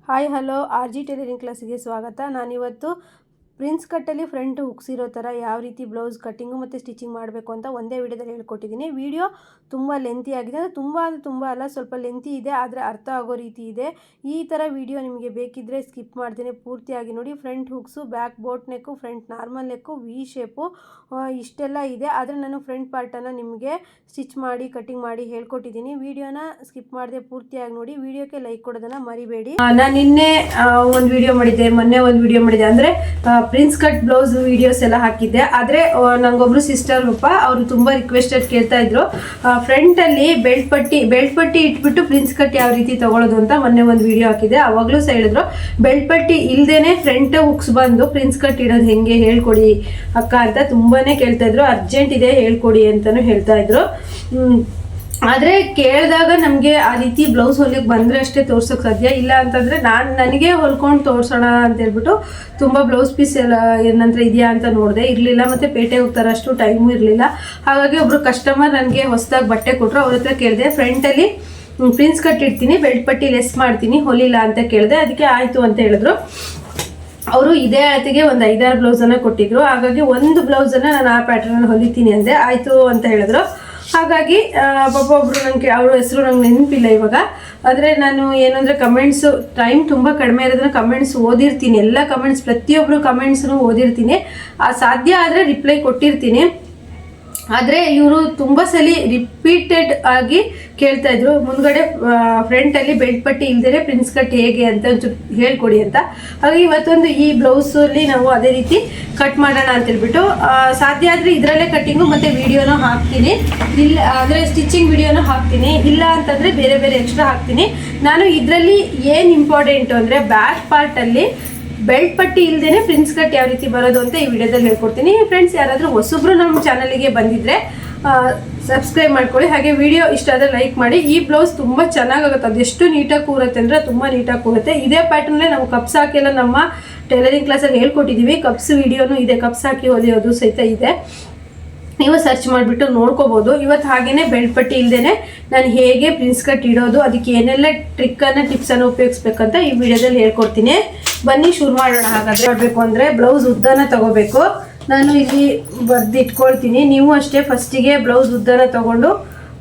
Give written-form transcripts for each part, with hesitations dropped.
Hi hello RG tailoring ಕ್ಲಾಸಿಗೆ ಸ್ವಾಗತ. ನಾನಿವತ್ತು ಪ್ರಿನ್ಸ್ ಕಟ್ಟಲ್ಲಿ ಫ್ರಂಟ್ ಹುಕ್ಸಿರೋ ಥರ ಯಾವ ರೀತಿ ಬ್ಲೌಸ್ ಕಟ್ಟಿಂಗು ಮತ್ತು ಸ್ಟಿಚಿಂಗ್ ಮಾಡಬೇಕು ಅಂತ ಒಂದೇ ವಿಡಿಯೋದಲ್ಲಿ ಹೇಳ್ಕೊಟ್ಟಿದ್ದೀನಿ. ವಿಡಿಯೋ ತುಂಬ ಲೆಂತಿ ಆಗಿದೆ, ತುಂಬ ಅಲ್ಲ, ಸ್ವಲ್ಪ ಲೆಂತಿ ಇದೆ, ಆದರೆ ಅರ್ಥ ಆಗೋ ರೀತಿ ಇದೆ. ಈ ಥರ ವಿಡಿಯೋ ನಿಮಗೆ ಬೇಕಿದ್ದರೆ ಸ್ಕಿಪ್ ಮಾಡ್ತೀನಿ, ಪೂರ್ತಿಯಾಗಿ ನೋಡಿ. Front hooks, back boat neck, front normal neck, V shape ಇಷ್ಟೆಲ್ಲ ಇದೆ. ಆದರೆ ನಾನು ಫ್ರಂಟ್ ಪಾರ್ಟನ್ನು ನಿಮಗೆ ಸ್ಟಿಚ್ ಮಾಡಿ ಕಟ್ಟಿಂಗ್ ಮಾಡಿ ಹೇಳ್ಕೊಟ್ಟಿದ್ದೀನಿ. ವಿಡಿಯೋನ ಸ್ಕಿಪ್ ಮಾಡದೆ ಪೂರ್ತಿಯಾಗಿ ನೋಡಿ. ವಿಡಿಯೋಕ್ಕೆ ಲೈಕ್ ಕೊಡೋದನ್ನು ಮರಿಬೇಡಿ. ನಾನು ನಿನ್ನೆ ಒಂದು ವಿಡಿಯೋ ಮಾಡಿದ್ದೆ, ಮೊನ್ನೆ ಒಂದು ವಿಡಿಯೋ ಮಾಡಿದ್ದೆ, ಅಂದರೆ ಪ್ರಿನ್ಸ್ ಕಟ್ ಬ್ಲೌಸ್ ವಿಡಿಯೋಸ್ ಎಲ್ಲ ಹಾಕಿದ್ದೆ. ಆದರೆ ನಂಗೊಬ್ರು ಸಿಸ್ಟರ್ ಅವರು ತುಂಬ ರಿಕ್ವೆಸ್ಟೆಡ್ ಕೇಳ್ತಾ ಇದ್ರು, ಫ್ರಂಟ್ ಅಲ್ಲಿ ಬೆಲ್ಟ್ ಪಟ್ಟಿ ಇಟ್ಬಿಟ್ಟು ಪ್ರಿನ್ಸ್ ಕಟ್ ಯಾವ ರೀತಿ ತಗೊಳ್ಳೋದು ಅಂತ ಮೊನ್ನೆ ಒಂದು ವಿಡಿಯೋ ಹಾಕಿದ್ದೆ. ಅವಾಗಲೂ ಸಹ ಹೇಳಿದ್ರು, ಬೆಲ್ಟ್ ಪಟ್ಟಿ ಇಲ್ದೇನೆ ಫ್ರಂಟ್ ಹುಕ್ಸ್ ಬಂದು ಪ್ರಿನ್ಸ್ ಕಟ್ ಇಡೋದು ಹೆಂಗೆ ಹೇಳ್ಕೊಡಿ ಅಕ್ಕ ಅಂತ ತುಂಬಾನೇ ಕೇಳ್ತಾ ಇದ್ರು. ಅರ್ಜೆಂಟ್ ಇದೆ ಹೇಳ್ಕೊಡಿ ಅಂತಾನು ಹೇಳ್ತಾ ಇದ್ರು. ಆದರೆ ಕೇಳಿದಾಗ ನಮಗೆ ಆ ರೀತಿ ಬ್ಲೌಸ್ ಹೊಲಿಯಕ್ಕೆ ಬಂದರೆ ಅಷ್ಟೇ ತೋರ್ಸೋಕ್ಕೆ ಸಾಧ್ಯ. ಇಲ್ಲ ಅಂತಂದರೆ ನನಗೆ ಹೊಲ್ಕೊಂಡು ತೋರಿಸೋಣ ಅಂತ ಹೇಳ್ಬಿಟ್ಟು ತುಂಬ ಬ್ಲೌಸ್ ಪೀಸ್ ಎಲ್ಲ ಏನಂದ್ರೆ ಇದೆಯಾ ಅಂತ ನೋಡಿದೆ, ಇರಲಿಲ್ಲ. ಮತ್ತು ಪೇಟೆ ಹೋಗ್ತಾರೆ, ಅಷ್ಟು ಟೈಮು ಇರಲಿಲ್ಲ. ಹಾಗಾಗಿ ಒಬ್ಬರು ಕಸ್ಟಮರ್ ನನಗೆ ಹೊಸದಾಗಿ ಬಟ್ಟೆ ಕೊಟ್ಟರು, ಅವ್ರ ಹತ್ರ ಕೇಳಿದೆ, ಫ್ರಂಟಲ್ಲಿ ಪ್ರಿನ್ಸ್ ಕಟ್ ಇಡ್ತೀನಿ, ಬೆಲ್ಟ್ ಪಟ್ಟಿ ಲೆಸ್ ಮಾಡ್ತೀನಿ, ಹೊಲಿಲ್ಲ ಅಂತ ಕೇಳಿದೆ. ಅದಕ್ಕೆ ಆಯಿತು ಅಂತ ಹೇಳಿದ್ರು. ಅವರು ಇದೇ ಅಳತೆಗೆ ಒಂದು 5-6 ಬ್ಲೌಸನ್ನು ಕೊಟ್ಟಿದ್ರು. ಹಾಗಾಗಿ ಒಂದು ಬ್ಲೌಸನ್ನು ನಾನು ಆ ಪ್ಯಾಟರ್ನಲ್ಲಿ ಹೊಲಿತೀನಿ ಅಂದೆ. ಆಯಿತು ಅಂತ ಹೇಳಿದ್ರು. ಹಾಗಾಗಿ ಒಬ್ಬೊಬ್ರು ನನಗೆ ಅವ್ರ ಹೆಸರು ನಂಗೆ ನೆನಪಿಲ್ಲ ಇವಾಗ. ಆದರೆ ನಾನು ಏನಂದರೆ ಕಮೆಂಟ್ಸು ಟೈಮ್ ತುಂಬ ಕಡಿಮೆ ಇರೋದನ್ನ ಕಮೆಂಟ್ಸ್ ಓದಿರ್ತೀನಿ, ಎಲ್ಲ ಕಮೆಂಟ್ಸ್ ಪ್ರತಿಯೊಬ್ಬರು ಕಮೆಂಟ್ಸನ್ನು ಓದಿರ್ತೀನಿ, ಸಾಧ್ಯ ಆದರೆ ರಿಪ್ಲೈ ಕೊಟ್ಟಿರ್ತೀನಿ. ಆದರೆ ಇವರು ತುಂಬ ಸಲ ರಿಪೀಟೆಡ್ ಆಗಿ ಕೇಳ್ತಾ ಇದ್ರು, ಮುಂದ್ಗಡೆ ಫ್ರಂಟಲ್ಲಿ ಬೆಲ್ಟ್ ಪಟ್ಟಿ ಇಲ್ದೇ ಪ್ರಿನ್ಸ್ ಕಟ್ ಹೇಗೆ ಅಂತ ಒಂಚೂರು ಹೇಳ್ಕೊಡಿ ಅಂತ. ಹಾಗೆ ಇವತ್ತೊಂದು ಈ ಬ್ಲೌಸಲ್ಲಿ ನಾವು ಅದೇ ರೀತಿ ಕಟ್ ಮಾಡೋಣ ಅಂತ ಹೇಳ್ಬಿಟ್ಟು, ಸಾಧ್ಯ ಆದರೆ ಇದರಲ್ಲೇ ಕಟ್ಟಿಂಗು ಮತ್ತು ವಿಡಿಯೋನೂ ಹಾಕ್ತೀನಿ, ಇಲ್ಲ ಅಂದರೆ ಸ್ಟಿಚಿಂಗ್ ವಿಡಿಯೋನೂ ಹಾಕ್ತೀನಿ, ಇಲ್ಲ ಅಂತಂದರೆ ಬೇರೆ ಬೇರೆ ಎಕ್ಸ್ಟ್ರಾ ಹಾಕ್ತೀನಿ. ನಾನು ಇದರಲ್ಲಿ ಏನು ಇಂಪಾರ್ಟೆಂಟು ಅಂದರೆ ಬ್ಯಾಕ್ ಪಾರ್ಟಲ್ಲಿ ಬೆಲ್ಟ್ ಪಟ್ಟಿ ಇಲ್ದೇನೆ ಪ್ರಿನ್ಸ್ ಕಟ್ ಯಾವ ರೀತಿ ಬರೋದು ಅಂತ ಈ ವಿಡಿಯೋದಲ್ಲಿ ಹೇಳ್ಕೊಡ್ತೀನಿ. ಫ್ರೆಂಡ್ಸ್, ಯಾರಾದರೂ ಹೊಸಬ್ರು ನಮ್ಮ ಚಾನಲಿಗೆ ಬಂದಿದ್ರೆ ಸಬ್ಸ್ಕ್ರೈಬ್ ಮಾಡ್ಕೊಳ್ಳಿ. ಹಾಗೆ ವಿಡಿಯೋ ಇಷ್ಟ ಆದರೆ ಲೈಕ್ ಮಾಡಿ. ಈ ಬ್ಲೌಸ್ ತುಂಬ ಚೆನ್ನಾಗಾಗುತ್ತೆ, ಅದೆಷ್ಟು ನೀಟಾಗಿ ಕೂರುತ್ತೆ ಅಂದರೆ ತುಂಬ ನೀಟಾಗಿ ಕೂರುತ್ತೆ. ಇದೇ ಪ್ಯಾಟರ್ನಲ್ಲೇ ನಾವು ಕಪ್ಸ್ ಹಾಕಿಲ್ಲ ನಮ್ಮ ಟೈಲರಿಂಗ್ ಕ್ಲಾಸಲ್ಲಿ ಹೇಳ್ಕೊಟ್ಟಿದ್ದೀವಿ. ಕಪ್ಸ್ ವಿಡಿಯೋನು ಇದೆ, ಕಪ್ಸ್ ಹಾಕಿ ಹೊಲಿಯೋದು ಸಹಿತ ಇದೆ, ನೀವು ಸರ್ಚ್ ಮಾಡಿಬಿಟ್ಟು ನೋಡ್ಕೋಬೋದು. ಇವತ್ತು ಹಾಗೇನೆ ಬೆಲ್ಟ್ ಪಟ್ಟಿ ಇಲ್ದೇನೆ ನಾನು ಹೇಗೆ ಪ್ರಿನ್ಸ್ ಕಟ್ ಇಡೋದು, ಅದಕ್ಕೆ ಏನೆಲ್ಲ ಟ್ರಿಕ್ಕನ್ನು ಟಿಪ್ಸನ್ನು ಉಪಯೋಗಿಸ್ಬೇಕಂತ ಈ ವಿಡಿಯೋದಲ್ಲಿ ಹೇಳ್ಕೊಡ್ತೀನಿ. ಬನ್ನಿ ಶುರು ಮಾಡೋಣ. ಹಾಗಾದರೆ ಮಾಡಬೇಕು ಅಂದರೆ ಬ್ಲೌಸ್ ಉದ್ದನ ತಗೋಬೇಕು. ನಾನು ಇಲ್ಲಿ ಬರೆದಿಟ್ಕೊಳ್ತೀನಿ, ನೀವು ಅಷ್ಟೇ ಫಸ್ಟಿಗೆ ಬ್ಲೌಸ್ ಉದ್ದನ ತಗೊಂಡು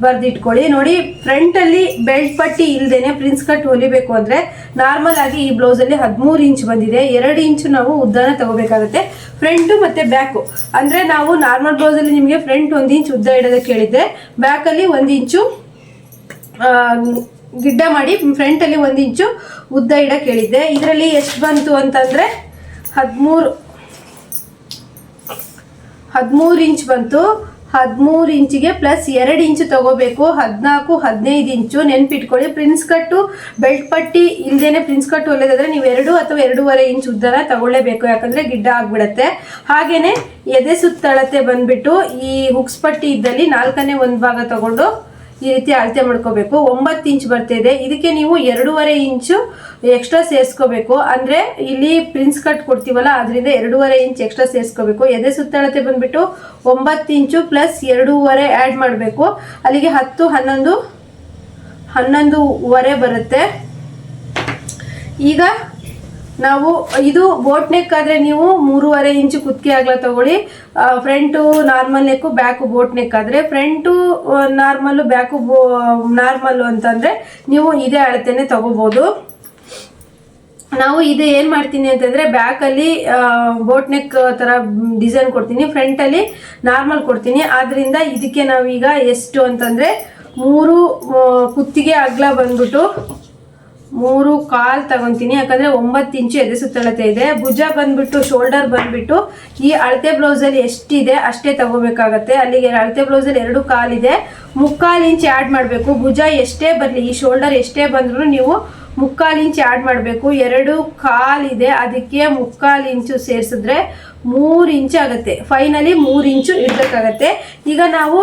ಬರೆದಿಟ್ಕೊಳ್ಳಿ. ನೋಡಿ, ಫ್ರಂಟಲ್ಲಿ ಬೆಲ್ಟ್ ಪಟ್ಟಿ ಇಲ್ದೇನೆ ಪ್ರಿನ್ಸ್ ಕಟ್ ಹೊಲಿಬೇಕು ಅಂದರೆ ನಾರ್ಮಲ್ ಆಗಿ ಈ ಬ್ಲೌಸಲ್ಲಿ 13 ಇಂಚ್ ಬಂದಿದೆ, 2 ಇಂಚು ನಾವು ಉದ್ದನ ತಗೋಬೇಕಾಗುತ್ತೆ, ಫ್ರಂಟು ಮತ್ತು ಬ್ಯಾಕು. ಅಂದರೆ ನಾವು ನಾರ್ಮಲ್ ಬ್ಲೌಸಲ್ಲಿ ನಿಮಗೆ ಫ್ರಂಟ್ 1 ಇಂಚ್ ಉದ್ದ ಇಡೋದಕ್ಕೆ ಹೇಳಿದ್ದೆ, ಬ್ಯಾಕಲ್ಲಿ 1 ಇಂಚು ಗಿಡ್ಡ ಮಾಡಿ ಫ್ರಂಟಲ್ಲಿ 1 ಇಂಚು ಉದ್ದ ಇಡಕ್ಕೆ ಹೇಳಿದ್ದೆ. ಇದರಲ್ಲಿ ಎಷ್ಟು ಬಂತು ಅಂತಂದರೆ 13 ಇಂಚ್ ಬಂತು. 13 ಇಂಚಿಗೆ ಪ್ಲಸ್ 2 ಇಂಚು ತಗೋಬೇಕು, 14-15 ಇಂಚು. ನೆನ್ಪಿಟ್ಕೊಳ್ಳಿ, ಪ್ರಿನ್ಸ್ ಕಟ್ಟು ಬೆಲ್ಟ್ ಪಟ್ಟಿ ಇಲ್ದೇನೆ ಪ್ರಿನ್ಸ್ ಕಟ್ಟು ಹೊಲಿಯೋದಾದ್ರೆ ನೀವು 2 ಅಥವಾ 2.5 ಇಂಚ್ ಉದ್ದನ ತಗೊಳ್ಳೇಬೇಕು, ಯಾಕಂದರೆ ಗಿಡ್ಡ ಆಗಿಬಿಡತ್ತೆ. ಹಾಗೆಯೇ ಎದೆ ಸುತ್ತಳತೆ ಬಂದ್ಬಿಟ್ಟು ಈ ಹುಕ್ಸ್ ಪಟ್ಟಿ ಇದ್ದಲ್ಲಿ 4ನೇ 1 ಭಾಗ ತಗೊಂಡು ಈ ರೀತಿ ಅಳತೆ ಮಾಡ್ಕೋಬೇಕು. 9 ಇಂಚ್ ಬರ್ತಿದೆ, ಇದಕ್ಕೆ ನೀವು 2.5 ಇಂಚು ಎಕ್ಸ್ಟ್ರಾ ಸೇರಿಸ್ಕೋಬೇಕು. ಅಂದರೆ ಇಲ್ಲಿ ಪ್ರಿನ್ಸ್ ಕಟ್ ಕೊಡ್ತೀವಲ್ಲ, ಅದರಿಂದ 2.5 ಇಂಚ್ ಎಕ್ಸ್ಟ್ರಾ ಸೇರಿಸ್ಕೋಬೇಕು. ಎದೆ ಸುತ್ತಳತೆ ಬಂದ್ಬಿಟ್ಟು 9 ಇಂಚು ಪ್ಲಸ್ 2.5 ಆ್ಯಡ್ ಮಾಡಬೇಕು. ಅಲ್ಲಿಗೆ 10-11.5 ಬರುತ್ತೆ. ಈಗ ನಾವು ಇದು ಬೋಟ್ ನೆಕ್ ಆದರೆ ನೀವು 3.5 ಇಂಚು ಕುತ್ತಿಗೆ ಅಗಲ ತಗೊಳ್ಳಿ. ಫ್ರಂಟು ನಾರ್ಮಲ್ ನೆಕ್ಕು, ಬ್ಯಾಕು ಬೋಟ್ ನೆಕ್ ಆದರೆ ಫ್ರಂಟು ನಾರ್ಮಲ್ಲು, ಬ್ಯಾಕು ನಾರ್ಮಲ್ಲು ಅಂತಂದರೆ ನೀವು ಇದೇ ಅಳತೆನೇ ತಗೋಬೋದು. ನಾವು ಇದು ಏನು ಮಾಡ್ತೀನಿ ಅಂತಂದರೆ ಬ್ಯಾಕಲ್ಲಿ ಬೋಟ್ ನೆಕ್ ಥರ ಡಿಸೈನ್ ಕೊಡ್ತೀನಿ, ಫ್ರಂಟಲ್ಲಿ ನಾರ್ಮಲ್ ಕೊಡ್ತೀನಿ. ಆದ್ದರಿಂದ ಇದಕ್ಕೆ ನಾವೀಗ ಎಷ್ಟು ಅಂತಂದರೆ 3 ಕುತ್ತಿಗೆ ಅಗಲ ಬಂದ್ಬಿಟ್ಟು 3.25 ತಗೊತೀನಿ, ಯಾಕಂದರೆ 9 ಇಂಚು ಎದೆ ಸುತ್ತಳತೆ ಇದೆ. ಭುಜ ಬಂದ್ಬಿಟ್ಟು ಶೋಲ್ಡರ್ ಬಂದ್ಬಿಟ್ಟು ಈ ಅಳತೆ ಬ್ಲೌಸಲ್ಲಿ ಎಷ್ಟಿದೆ ಅಷ್ಟೇ ತಗೋಬೇಕಾಗತ್ತೆ. ಅಲ್ಲಿಗೆ ಅಳತೆ ಬ್ಲೌಸಲ್ಲಿ 2.25 ಇದೆ, 3/4 ಇಂಚ್ ಆ್ಯಡ್ ಮಾಡಬೇಕು. ಭುಜ ಎಷ್ಟೇ ಬರಲಿ, ಈ ಶೋಲ್ಡರ್ ಎಷ್ಟೇ ಬಂದರೂ ನೀವು 3/4 ಇಂಚ್ ಆ್ಯಡ್ ಮಾಡಬೇಕು. 2.25 ಇದೆ, ಅದಕ್ಕೆ 3/4 ಇಂಚು ಸೇರಿಸಿದ್ರೆ 3 ಇಂಚ್ ಆಗುತ್ತೆ. ಫೈನಲಿ 3 ಇಂಚು ಇಡಬೇಕಾಗತ್ತೆ. ಈಗ ನಾವು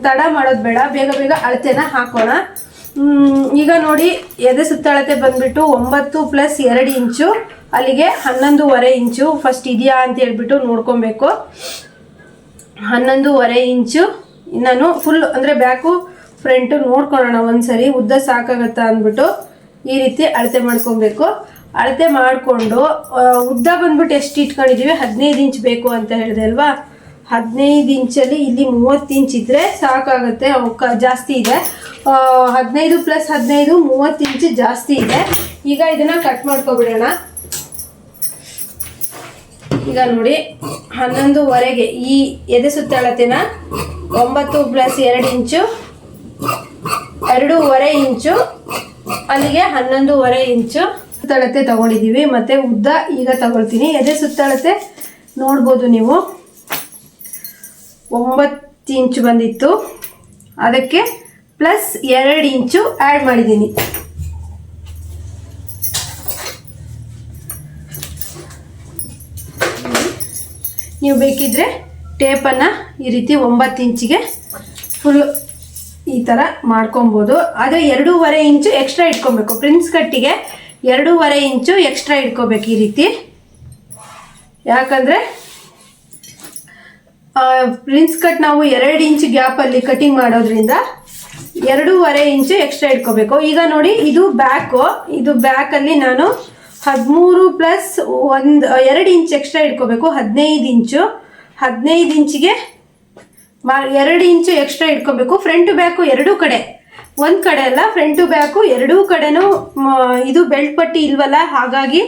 ತಡ ಮಾಡೋದು ಬೇಡ, ಬೇಗ ಬೇಗ ಅಳತೆನ ಹಾಕೋಣ. ಈಗ ನೋಡಿ, ಎದೆ ಸುತ್ತಳತೆ ಬಂದ್ಬಿಟ್ಟು 9 + 2 ಇಂಚು, ಅಲ್ಲಿಗೆ 11.5 ಇಂಚು. ಫಸ್ಟ್ ಇದೆಯಾ ಅಂತ ಹೇಳ್ಬಿಟ್ಟು ನೋಡ್ಕೊಬೇಕು. 11.5 ಇಂಚು ನಾನು ಫುಲ್ ಅಂದರೆ ಬ್ಯಾಕು ಫ್ರಂಟು ನೋಡ್ಕೊಳ್ಳೋಣ ಒಂದ್ಸರಿ, ಉದ್ದ ಸಾಕಾಗತ್ತಾ ಅಂದ್ಬಿಟ್ಟು ಈ ರೀತಿ ಅಳತೆ ಮಾಡ್ಕೊಬೇಕು. ಅಳತೆ ಮಾಡಿಕೊಂಡು ಉದ್ದ ಬಂದ್ಬಿಟ್ಟು ಎಷ್ಟು ಇಟ್ಕೊಂಡಿದ್ದೀವಿ 15 ಇಂಚ್ ಬೇಕು ಅಂತ ಹೇಳಿದೆ ಅಲ್ವಾ. 15 ಇಂಚಲ್ಲಿ ಇಲ್ಲಿ 30 ಇಂಚ್ ಇದ್ದರೆ ಸಾಕಾಗುತ್ತೆ. ಜಾಸ್ತಿ ಇದೆ, 15 + 15 30 ಇಂಚ್ ಜಾಸ್ತಿ ಇದೆ. ಈಗ ಇದನ್ನು ಕಟ್ ಮಾಡ್ಕೊಬಿಡೋಣ. ಈಗ ನೋಡಿ 11ವರೆಗೆ ಈ ಎದೆ ಸುತ್ತಳತೆನ 9 + 2 ಇಂಚು 2.5 ಇಂಚು ಅಲ್ಲಿಗೆ 11.5 ಇಂಚು ಸುತ್ತಳತೆ ತಗೊಂಡಿದ್ದೀವಿ. ಮತ್ತು ಉದ್ದ ಈಗ ತಗೊಳ್ತೀನಿ. ಎದೆ ಸುತ್ತಳತೆ ನೋಡ್ಬೋದು ನೀವು 9 ಇಂಚು ಬಂದಿತ್ತು, ಅದಕ್ಕೆ +2 ಇಂಚು ಆ್ಯಡ್ ಮಾಡಿದ್ದೀನಿ. ನೀವು ಬೇಕಿದ್ರೆ ಟೇಪನ್ನು ಈ ರೀತಿ 9 ಇಂಚಿಗೆ ಫುಲ್ ಈ ಥರ ಮಾಡ್ಕೊಬೋದು. ಆದರೆ 2.5 ಇಂಚು ಎಕ್ಸ್ಟ್ರಾ ಇಟ್ಕೊಬೇಕು. ಪ್ರಿನ್ಸ್ ಕಟ್ಟಿಗೆ 2.5 ಇಂಚು ಎಕ್ಸ್ಟ್ರಾ ಇಟ್ಕೋಬೇಕು ಈ ರೀತಿ. ಯಾಕಂದರೆ ಪ್ರಿನ್ಸ್ ಕಟ್ ನಾವು 2 ಇಂಚ್ ಗ್ಯಾಪಲ್ಲಿ ಕಟಿಂಗ್ ಮಾಡೋದ್ರಿಂದ 2.5 ಇಂಚು ಎಕ್ಸ್ಟ್ರಾ ಇಟ್ಕೋಬೇಕು. ಈಗ ನೋಡಿ ಇದು ಬ್ಯಾಕು, ಇದು ಬ್ಯಾಕಲ್ಲಿ ನಾನು 13 + 2 ಇಂಚ್ ಎಕ್ಸ್ಟ್ರಾ ಇಟ್ಕೋಬೇಕು. 15 ಇಂಚು. 15 ಇಂಚಿಗೆ 2 ಇಂಚು ಎಕ್ಸ್ಟ್ರಾ ಇಟ್ಕೋಬೇಕು. ಫ್ರಂಟು ಬ್ಯಾಕು ಎರಡೂ ಕಡೆ, ಒಂದು ಕಡೆ ಅಲ್ಲ, ಫ್ರಂಟು ಬ್ಯಾಕು ಎರಡೂ ಕಡೆನೂ. ಇದು ಬೆಲ್ಟ್ ಪಟ್ಟಿ ಇಲ್ವಲ್ಲ, ಹಾಗಾಗಿ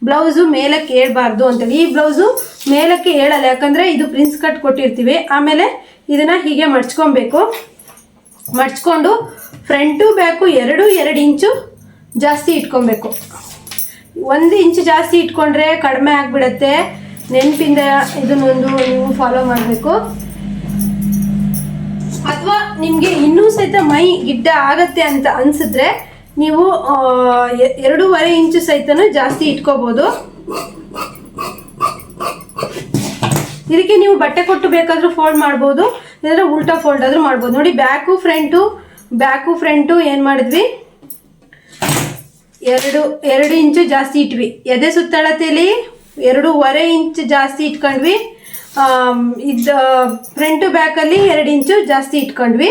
ಬ್ಲೌಸು ಮೇಲಕ್ಕೆ ಏಳಬಾರ್ದು ಅಂತೇಳಿ. ಈ ಬ್ಲೌಸು ಮೇಲಕ್ಕೆ ಏಳಲ್ಲ, ಯಾಕಂದರೆ ಇದು ಪ್ರಿನ್ಸ್ ಕಟ್ ಕೊಟ್ಟಿರ್ತೀವಿ. ಆಮೇಲೆ ಇದನ್ನು ಹೀಗೆ ಮಡ್ಚ್ಕೊಬೇಕು. ಮಡ್ಚ್ಕೊಂಡು ಫ್ರಂಟು ಬ್ಯಾಕು 2 ಇಂಚು ಜಾಸ್ತಿ ಇಟ್ಕೊಬೇಕು. 1 ಇಂಚು ಜಾಸ್ತಿ ಇಟ್ಕೊಂಡ್ರೆ ಕಡಿಮೆ ಆಗಿಬಿಡತ್ತೆ. ನೆನಪಿಂದ ಇದನ್ನೊಂದು ನೀವು ಫಾಲೋ ಮಾಡಬೇಕು. ಅಥವಾ ನಿಮಗೆ ಇನ್ನೂ ಸಹಿತ ಮೈ ಗಿಡ್ಡ ಆಗತ್ತೆ ಅಂತ ಅನಿಸಿದ್ರೆ ನೀವು 2.5 ಇಂಚು ಸಹಿತನೂ ಜಾಸ್ತಿ ಇಟ್ಕೋಬೋದು. ಇದಕ್ಕೆ ನೀವು ಬಟ್ಟೆ ಕೊಟ್ಟು ಬೇಕಾದರೂ ಫೋಲ್ಡ್ ಮಾಡ್ಬೋದು, ಇಲ್ಲಾಂದರೆ ಉಲ್ಟಾ ಫೋಲ್ಡ್ ಆದರೂ ಮಾಡ್ಬೋದು. ನೋಡಿ ಬ್ಯಾಕು ಫ್ರಂಟು ಏನು ಮಾಡಿದ್ವಿ, 2 ಇಂಚು ಜಾಸ್ತಿ ಇಟ್ವಿ. ಎದೆ ಸುತ್ತಳತೆಯಲ್ಲಿ 2.5 ಇಂಚು ಜಾಸ್ತಿ ಇಟ್ಕೊಂಡ್ವಿ. ಇದು ಫ್ರಂಟು ಬ್ಯಾಕಲ್ಲಿ 2 ಇಂಚು ಜಾಸ್ತಿ ಇಟ್ಕೊಂಡ್ವಿ.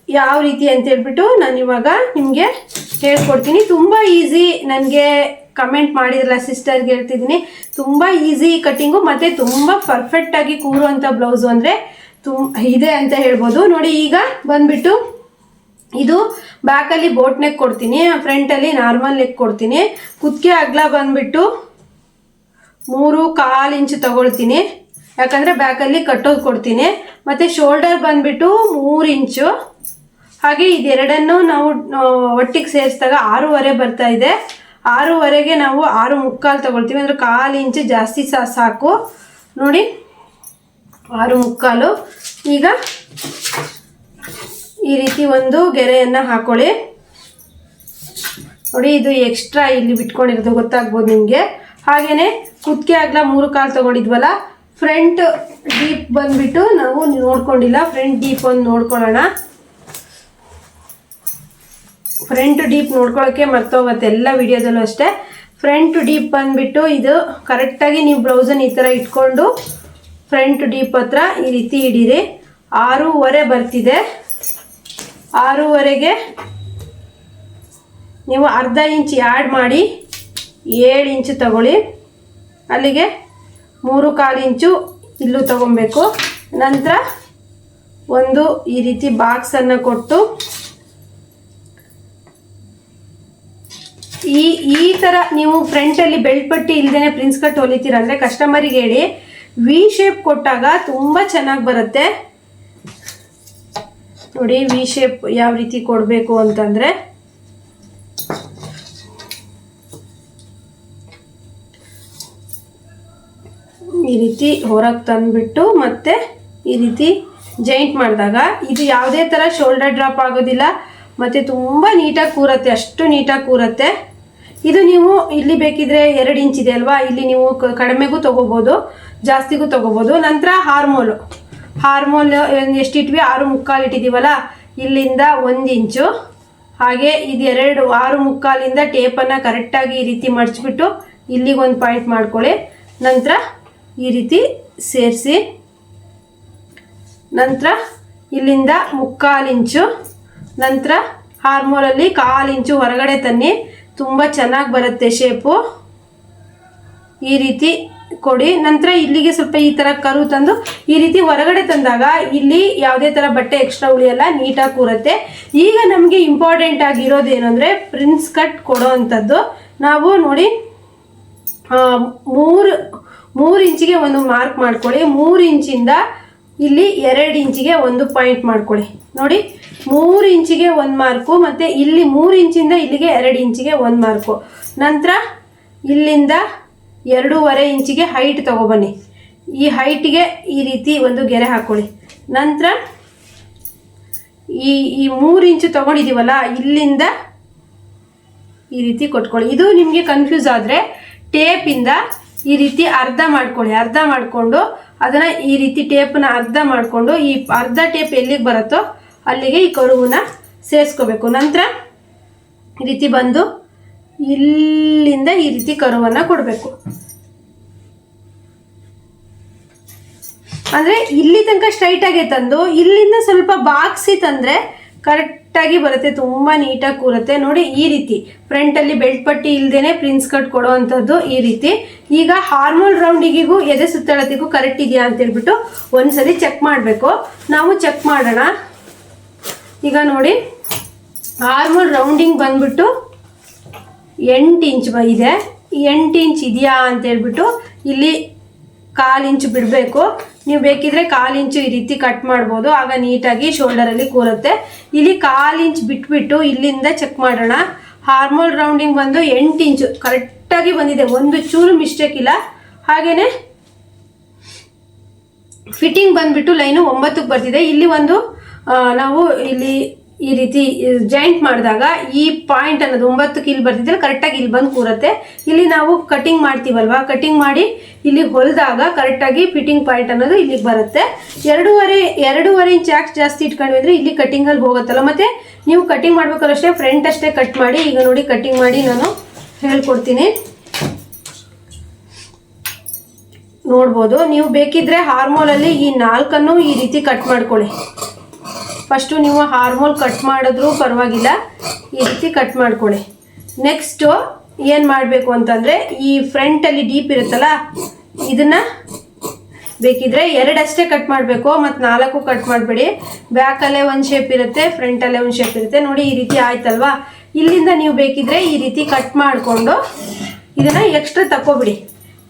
ಯಾವ ರೀತಿ ಅಂತ ಹೇಳ್ಬಿಟ್ಟು ನಾನು ಇವಾಗ ನಿಮಗೆ ಹೇಳ್ಕೊಡ್ತೀನಿ. ತುಂಬ ಈಸಿ. ನನಗೆ ಕಮೆಂಟ್ ಮಾಡಿದ್ರಲ್ಲ ಸಿಸ್ಟರ್ಗೆ ಹೇಳ್ತಿದ್ದೀನಿ, ತುಂಬ ಈಸಿ ಕಟ್ಟಿಂಗು ಮತ್ತು ತುಂಬ ಪರ್ಫೆಕ್ಟಾಗಿ ಕೂರುವಂಥ ಬ್ಲೌಸು ಅಂದರೆ ಇದೆ ಅಂತ ಹೇಳ್ಬೋದು. ನೋಡಿ ಈಗ ಬಂದುಬಿಟ್ಟು ಇದು ಬ್ಯಾಕಲ್ಲಿ ಬೋಟ್ ನೆಕ್ ಕೊಡ್ತೀನಿ, ಫ್ರಂಟಲ್ಲಿ ನಾರ್ಮಲ್ ನೆಕ್ ಕೊಡ್ತೀನಿ. ಕುತ್ತಿಗೆ ಅಗಲ ಬಂದುಬಿಟ್ಟು 3.25 ಇಂಚು ತಗೊಳ್ತೀನಿ, ಯಾಕಂದರೆ ಬ್ಯಾಕಲ್ಲಿ ಕಟ್ಟೋದು ಕೊಡ್ತೀನಿ. ಮತ್ತು ಶೋಲ್ಡರ್ ಬಂದುಬಿಟ್ಟು 3 ಇಂಚು. ಹಾಗೆ ಇದೆರಡನ್ನು ನಾವು ಒಟ್ಟಿಗೆ ಸೇರಿಸಿದಾಗ 6.5 ಬರ್ತಾ ಇದೆ. 6.5ಗೆ ನಾವು 6.25 ತಗೊಳ್ತೀವಿ, ಅಂದರೆ 1/4 ಇಂಚು ಜಾಸ್ತಿ ಸಾಕು. ನೋಡಿ 6.25. ಈಗ ಈ ರೀತಿ ಒಂದು ಗೆರೆಯನ್ನು ಹಾಕೊಳ್ಳಿ. ನೋಡಿ ಇದು ಎಕ್ಸ್ಟ್ರಾ ಇಲ್ಲಿ ಬಿಟ್ಕೊಂಡಿರೋದು ಗೊತ್ತಾಗ್ಬೋದು ನಿಮಗೆ. ಹಾಗೆಯೇ ಕುತ್ತಿಗೆ ಅಗಲ 3.25 ತಗೊಂಡಿದ್ವಲ್ಲ, ಫ್ರಂಟ್ ಡೀಪ್ ಬಂದುಬಿಟ್ಟು ನಾವು ನೋಡ್ಕೊಂಡಿಲ್ಲ. ಫ್ರಂಟ್ ಡೀಪ್ ಒಂದು ನೋಡ್ಕೊಳ್ಳೋಣ. ಫ್ರಂಟ್ ಡೀಪ್ ನೋಡ್ಕೊಳ್ಳೋಕ್ಕೆ ಮರ್ತೋಗುತ್ತೆ ಎಲ್ಲ ವಿಡಿಯೋದಲ್ಲೂ ಅಷ್ಟೇ. ಫ್ರಂಟ್ ಡೀಪ್ ಬಂದುಬಿಟ್ಟು ಇದು ಕರೆಕ್ಟಾಗಿ ನೀವು ಬ್ಲೌಸನ್ನು ಈ ಥರ ಇಟ್ಕೊಂಡು ಫ್ರಂಟ್ ಡೀಪ್ ಹತ್ರ ಈ ರೀತಿ ಹಿಡೀರಿ. 6.25 ಬರ್ತಿದೆ. 6.25ಗೆ ನೀವು ಅರ್ಧ ಇಂಚ್ ಆ್ಯಡ್ ಮಾಡಿ 7 ಇಂಚು ತಗೊಳ್ಳಿ. ಅಲ್ಲಿಗೆ 3.25 ಇಂಚು ಇಲ್ಲೂ ತಗೊಬೇಕು. ನಂತರ ಒಂದು ಈ ರೀತಿ ಬಾಕ್ಸನ್ನು ಕೊಟ್ಟು ಈ ಥರ ನೀವು ಫ್ರಂಟಲ್ಲಿ ಬೆಲ್ಟ್ ಪಟ್ಟಿ ಇಲ್ಲದೇ ಪ್ರಿನ್ಸ್ ಕಟ್ ಹೊಲಿತೀರ ಅಂದರೆ ಕಸ್ಟಮರಿಗೆ ಹೇಳಿ, ವಿ ಶೇಪ್ ಕೊಟ್ಟಾಗ ತುಂಬ ಚೆನ್ನಾಗಿ ಬರುತ್ತೆ. ನೋಡಿ ವಿ ಶೇಪ್ ಯಾವ ರೀತಿ ಕೊಡಬೇಕು ಅಂತಂದರೆ ಈ ರೀತಿ ಹೊರಗೆ ತಂದುಬಿಟ್ಟು ಮತ್ತೆ ಈ ರೀತಿ ಜಾಯಿಂಟ್ ಮಾಡಿದಾಗ ಇದು ಯಾವುದೇ ಥರ ಶೋಲ್ಡರ್ ಡ್ರಾಪ್ ಆಗೋದಿಲ್ಲ ಮತ್ತು ತುಂಬ ನೀಟಾಗಿ ಕೂರುತ್ತೆ, ಅಷ್ಟು ನೀಟಾಗಿ ಕೂರುತ್ತೆ. ಇದು ನೀವು ಇಲ್ಲಿ ಬೇಕಿದ್ರೆ 2 ಇಂಚ್ ಇದೆ ಅಲ್ವಾ, ಇಲ್ಲಿ ನೀವು ಕಡಿಮೆಗೂ ತೊಗೋಬೋದು, ಜಾಸ್ತಿಗೂ ತೊಗೋಬೋದು. ನಂತರ ಹಾರ್ಮೋಲ್ ಎಷ್ಟಿಟ್ವಿ 6.25 ಇಟ್ಟಿದ್ದೀವಲ್ಲ, ಇಲ್ಲಿಂದ 1 ಇಂಚು. ಹಾಗೆ ಇದು 6.25ಇಂದ ಟೇಪನ್ನು ಕರೆಕ್ಟಾಗಿ ಈ ರೀತಿ ಮಡಚಿಬಿಟ್ಟು ಇಲ್ಲಿಗೊಂದು ಪಾಯಿಂಟ್ ಮಾಡ್ಕೊಳ್ಳಿ. ನಂತರ ಈ ರೀತಿ ಸೇರಿಸಿ, ನಂತರ ಇಲ್ಲಿಂದ 3/4 ಇಂಚು, ನಂತರ ಹಾರ್ಮೋಲಲ್ಲಿ 1/4 ಇಂಚು ಹೊರಗಡೆ ತನ್ನಿ. ತುಂಬ ಚೆನ್ನಾಗಿ ಬರುತ್ತೆ ಶೇಪು. ಈ ರೀತಿ ಕೊಡಿ. ನಂತರ ಇಲ್ಲಿಗೆ ಸ್ವಲ್ಪ ಈ ಥರ ಕರು ತಂದು ಈ ರೀತಿ ಹೊರಗಡೆ ತಂದಾಗ ಇಲ್ಲಿ ಯಾವುದೇ ಥರ ಬಟ್ಟೆ ಎಕ್ಸ್ಟ್ರಾ ಉಳಿಯಲ್ಲ, ನೀಟಾಗಿ ಕೂರುತ್ತೆ. ಈಗ ನಮಗೆ ಇಂಪಾರ್ಟೆಂಟ್ ಆಗಿರೋದೇನು ಅಂದರೆ ಪ್ರಿನ್ಸ್ ಕಟ್ ಕೊಡೋ ಅಂಥದ್ದು. ನಾವು ನೋಡಿ 3 ಇಂಚಿಗೆ ಒಂದು ಮಾರ್ಕ್ ಮಾಡ್ಕೊಳ್ಳಿ. 3 ಇಂಚಿಂದ ಇಲ್ಲಿ 2 ಇಂಚಿಗೆ ಒಂದು ಪಾಯಿಂಟ್ ಮಾಡ್ಕೊಳ್ಳಿ. ನೋಡಿ 3 ಇಂಚಿಗೆ ಒಂದು ಮಾರ್ಕು, ಮತ್ತು ಇಲ್ಲಿ 3 ಇಂಚಿಂದ ಇಲ್ಲಿಗೆ 2 ಇಂಚಿಗೆ ಒಂದು ಮಾರ್ಕು. ನಂತರ ಇಲ್ಲಿಂದ 2.5 ಇಂಚಿಗೆ ಹೈಟ್ ತೊಗೊಬನ್ನಿ. ಈ ಹೈಟಿಗೆ ಈ ರೀತಿ ಒಂದು ಗೆರೆ ಹಾಕ್ಕೊಳ್ಳಿ. ನಂತರ ಈ 3 ಇಂಚು ತೊಗೊಂಡಿದ್ದೀವಲ್ಲ, ಇಲ್ಲಿಂದ ಈ ರೀತಿ ಕೊಟ್ಕೊಳ್ಳಿ. ಇದು ನಿಮಗೆ ಕನ್ಫ್ಯೂಸ್ ಆದರೆ ಟೇಪಿಂದ ಈ ರೀತಿ ಅರ್ಧ ಮಾಡ್ಕೊಳ್ಳಿ. ಅರ್ಧ ಮಾಡಿಕೊಂಡು ಅದನ್ನು ಈ ರೀತಿ ಟೇಪನ್ನ ಅರ್ಧ ಮಾಡಿಕೊಂಡು ಈ ಅರ್ಧ ಟೇಪ್ ಎಲ್ಲಿಗೆ ಬರುತ್ತೋ ಅಲ್ಲಿಗೆ ಈ ಕರುವನ್ನ ಸೇರಿಸ್ಕೋಬೇಕು. ನಂತರ ಈ ರೀತಿ ಬಂದು ಇಲ್ಲಿಂದ ಈ ರೀತಿ ಕರುವನ್ನು ಕೊಡಬೇಕು. ಅಂದರೆ ಇಲ್ಲಿ ತನಕ ಸ್ಟ್ರೈಟಾಗೆ ತಂದು ಇಲ್ಲಿಂದ ಸ್ವಲ್ಪ ಬಾಗಿಸಿ ತಂದರೆ ಕರೆಕ್ಟಾಗಿ ಬರುತ್ತೆ, ತುಂಬ ನೀಟಾಗಿ ಕೂರುತ್ತೆ. ನೋಡಿ ಈ ರೀತಿ ಫ್ರಂಟಲ್ಲಿ ಬೆಲ್ಟ್ ಪಟ್ಟಿ ಇಲ್ಲದೇ ಪ್ರಿನ್ಸ್ ಕಟ್ ಕೊಡೋ ಅಂಥದ್ದು ಈ ರೀತಿ. ಈಗ ಹಾರ್ಮೋಲ್ ರೌಂಡಿಗಿಗೂ ಎದೆ ಸುತ್ತಳತೆಗೂ ಕರೆಕ್ಟ್ ಇದೆಯಾ ಅಂತೇಳ್ಬಿಟ್ಟು ಒಂದ್ಸಲಿ ಚೆಕ್ ಮಾಡಬೇಕು. ನಾವು ಚೆಕ್ ಮಾಡೋಣ. ಈಗ ನೋಡಿ ಹಾರ್ಮೋಲ್ ರೌಂಡಿಂಗ್ ಬಂದ್ಬಿಟ್ಟು 8 ಇಂಚ್ ಇದೆ. 8 ಇಂಚ್ ಇದೆಯಾ ಅಂತೇಳ್ಬಿಟ್ಟು ಇಲ್ಲಿ 1/4 ಇಂಚು ಬಿಡಬೇಕು. ನೀವು ಬೇಕಿದ್ರೆ 1/4 ಇಂಚು ಈ ರೀತಿ ಕಟ್ ಮಾಡ್ಬೋದು, ಆಗ ನೀಟಾಗಿ ಶೋಲ್ಡರಲ್ಲಿ ಕೂರುತ್ತೆ. ಇಲ್ಲಿ 1/4 ಇಂಚ್ ಬಿಟ್ಬಿಟ್ಟು ಇಲ್ಲಿಂದ ಚೆಕ್ ಮಾಡೋಣ. ಹಾರ್ಮೋಲ್ ರೌಂಡಿಂಗ್ ಬಂದು 8 ಇಂಚು ಕರೆಕ್ಟಾಗಿ ಬಂದಿದೆ, ಒಂದು ಚೂರು ಮಿಸ್ಟೇಕ್ ಇಲ್ಲ. ಹಾಗೆಯೇ ಫಿಟ್ಟಿಂಗ್ ಬಂದ್ಬಿಟ್ಟು ಲೈನು 9ಕ್ಕೆ ಬರ್ತಿದೆ. ಇಲ್ಲಿ ಒಂದು ನಾವು ಇಲ್ಲಿ ಈ ರೀತಿ ಜಾಯಿಂಟ್ ಮಾಡಿದಾಗ ಈ ಪಾಯಿಂಟ್ ಅನ್ನೋದು 9ಕ್ಕೆ ಇಲ್ಲಿ ಬರ್ತಿದ್ರೆ ಕರೆಕ್ಟಾಗಿ ಇಲ್ಲಿ ಬಂದು ಕೂರುತ್ತೆ. ಇಲ್ಲಿ ನಾವು ಕಟಿಂಗ್ ಮಾಡ್ತೀವಲ್ವಾ, ಕಟಿಂಗ್ ಮಾಡಿ ಇಲ್ಲಿ ಹೊಲಿದಾಗ ಕರೆಕ್ಟಾಗಿ ಫಿಟ್ಟಿಂಗ್ ಪಾಯಿಂಟ್ ಅನ್ನೋದು ಇಲ್ಲಿಗೆ ಬರುತ್ತೆ. 2.5 ಇಂಚ್ ಯಾಕೆ ಜಾಸ್ತಿ ಇಟ್ಕೊಂಡ್ವಿ ಅಂದರೆ ಇಲ್ಲಿ ಕಟಿಂಗಲ್ಲಿ ಹೋಗುತ್ತಲ್ಲ. ಮತ್ತು ನೀವು ಕಟಿಂಗ್ ಮಾಡ್ಬೇಕಾದ್ರೆ ಅಷ್ಟೇ ಫ್ರಂಟ್ ಅಷ್ಟೇ ಕಟ್ ಮಾಡಿ. ಈಗ ನೋಡಿ ಕಟಿಂಗ್ ಮಾಡಿ ನಾನು ಹೇಳ್ಕೊಡ್ತೀನಿ, ನೋಡ್ಬೋದು. ನೀವು ಬೇಕಿದ್ರೆ ಹಾರ್ಮೋಲಲ್ಲಿ ಈ 4 ಈ ರೀತಿ ಕಟ್ ಮಾಡ್ಕೊಳ್ಳಿ. ಫಸ್ಟು ನೀವು ಹಾರ್ಮೋಲ್ ಕಟ್ ಮಾಡಿದ್ರೂ ಪರವಾಗಿಲ್ಲ, ಈ ರೀತಿ ಕಟ್ ಮಾಡ್ಕೊಳ್ಳಿ. ನೆಕ್ಸ್ಟು ಏನು ಮಾಡಬೇಕು ಅಂತಂದರೆ ಈ ಫ್ರಂಟಲ್ಲಿ ಡೀಪ್ ಇರುತ್ತಲ್ಲ, ಇದನ್ನು ಬೇಕಿದ್ರೆ 2 ಅಷ್ಟೇ ಕಟ್ ಮಾಡಬೇಕು, ಮತ್ತು 4 ಕಟ್ ಮಾಡಬೇಡಿ. ಬ್ಯಾಕಲ್ಲೇ ಒಂದು ಶೇಪ್ ಇರುತ್ತೆ, ಫ್ರಂಟಲ್ಲೇ ಒಂದು ಶೇಪ್ ಇರುತ್ತೆ. ನೋಡಿ ಈ ರೀತಿ ಆಯ್ತಲ್ವಾ. ಇಲ್ಲಿಂದ ನೀವು ಬೇಕಿದ್ರೆ ಈ ರೀತಿ ಕಟ್ ಮಾಡಿಕೊಂಡು ಇದನ್ನು ಎಕ್ಸ್ಟ್ರಾ ತಕ್ಕೊಬಿಡಿ.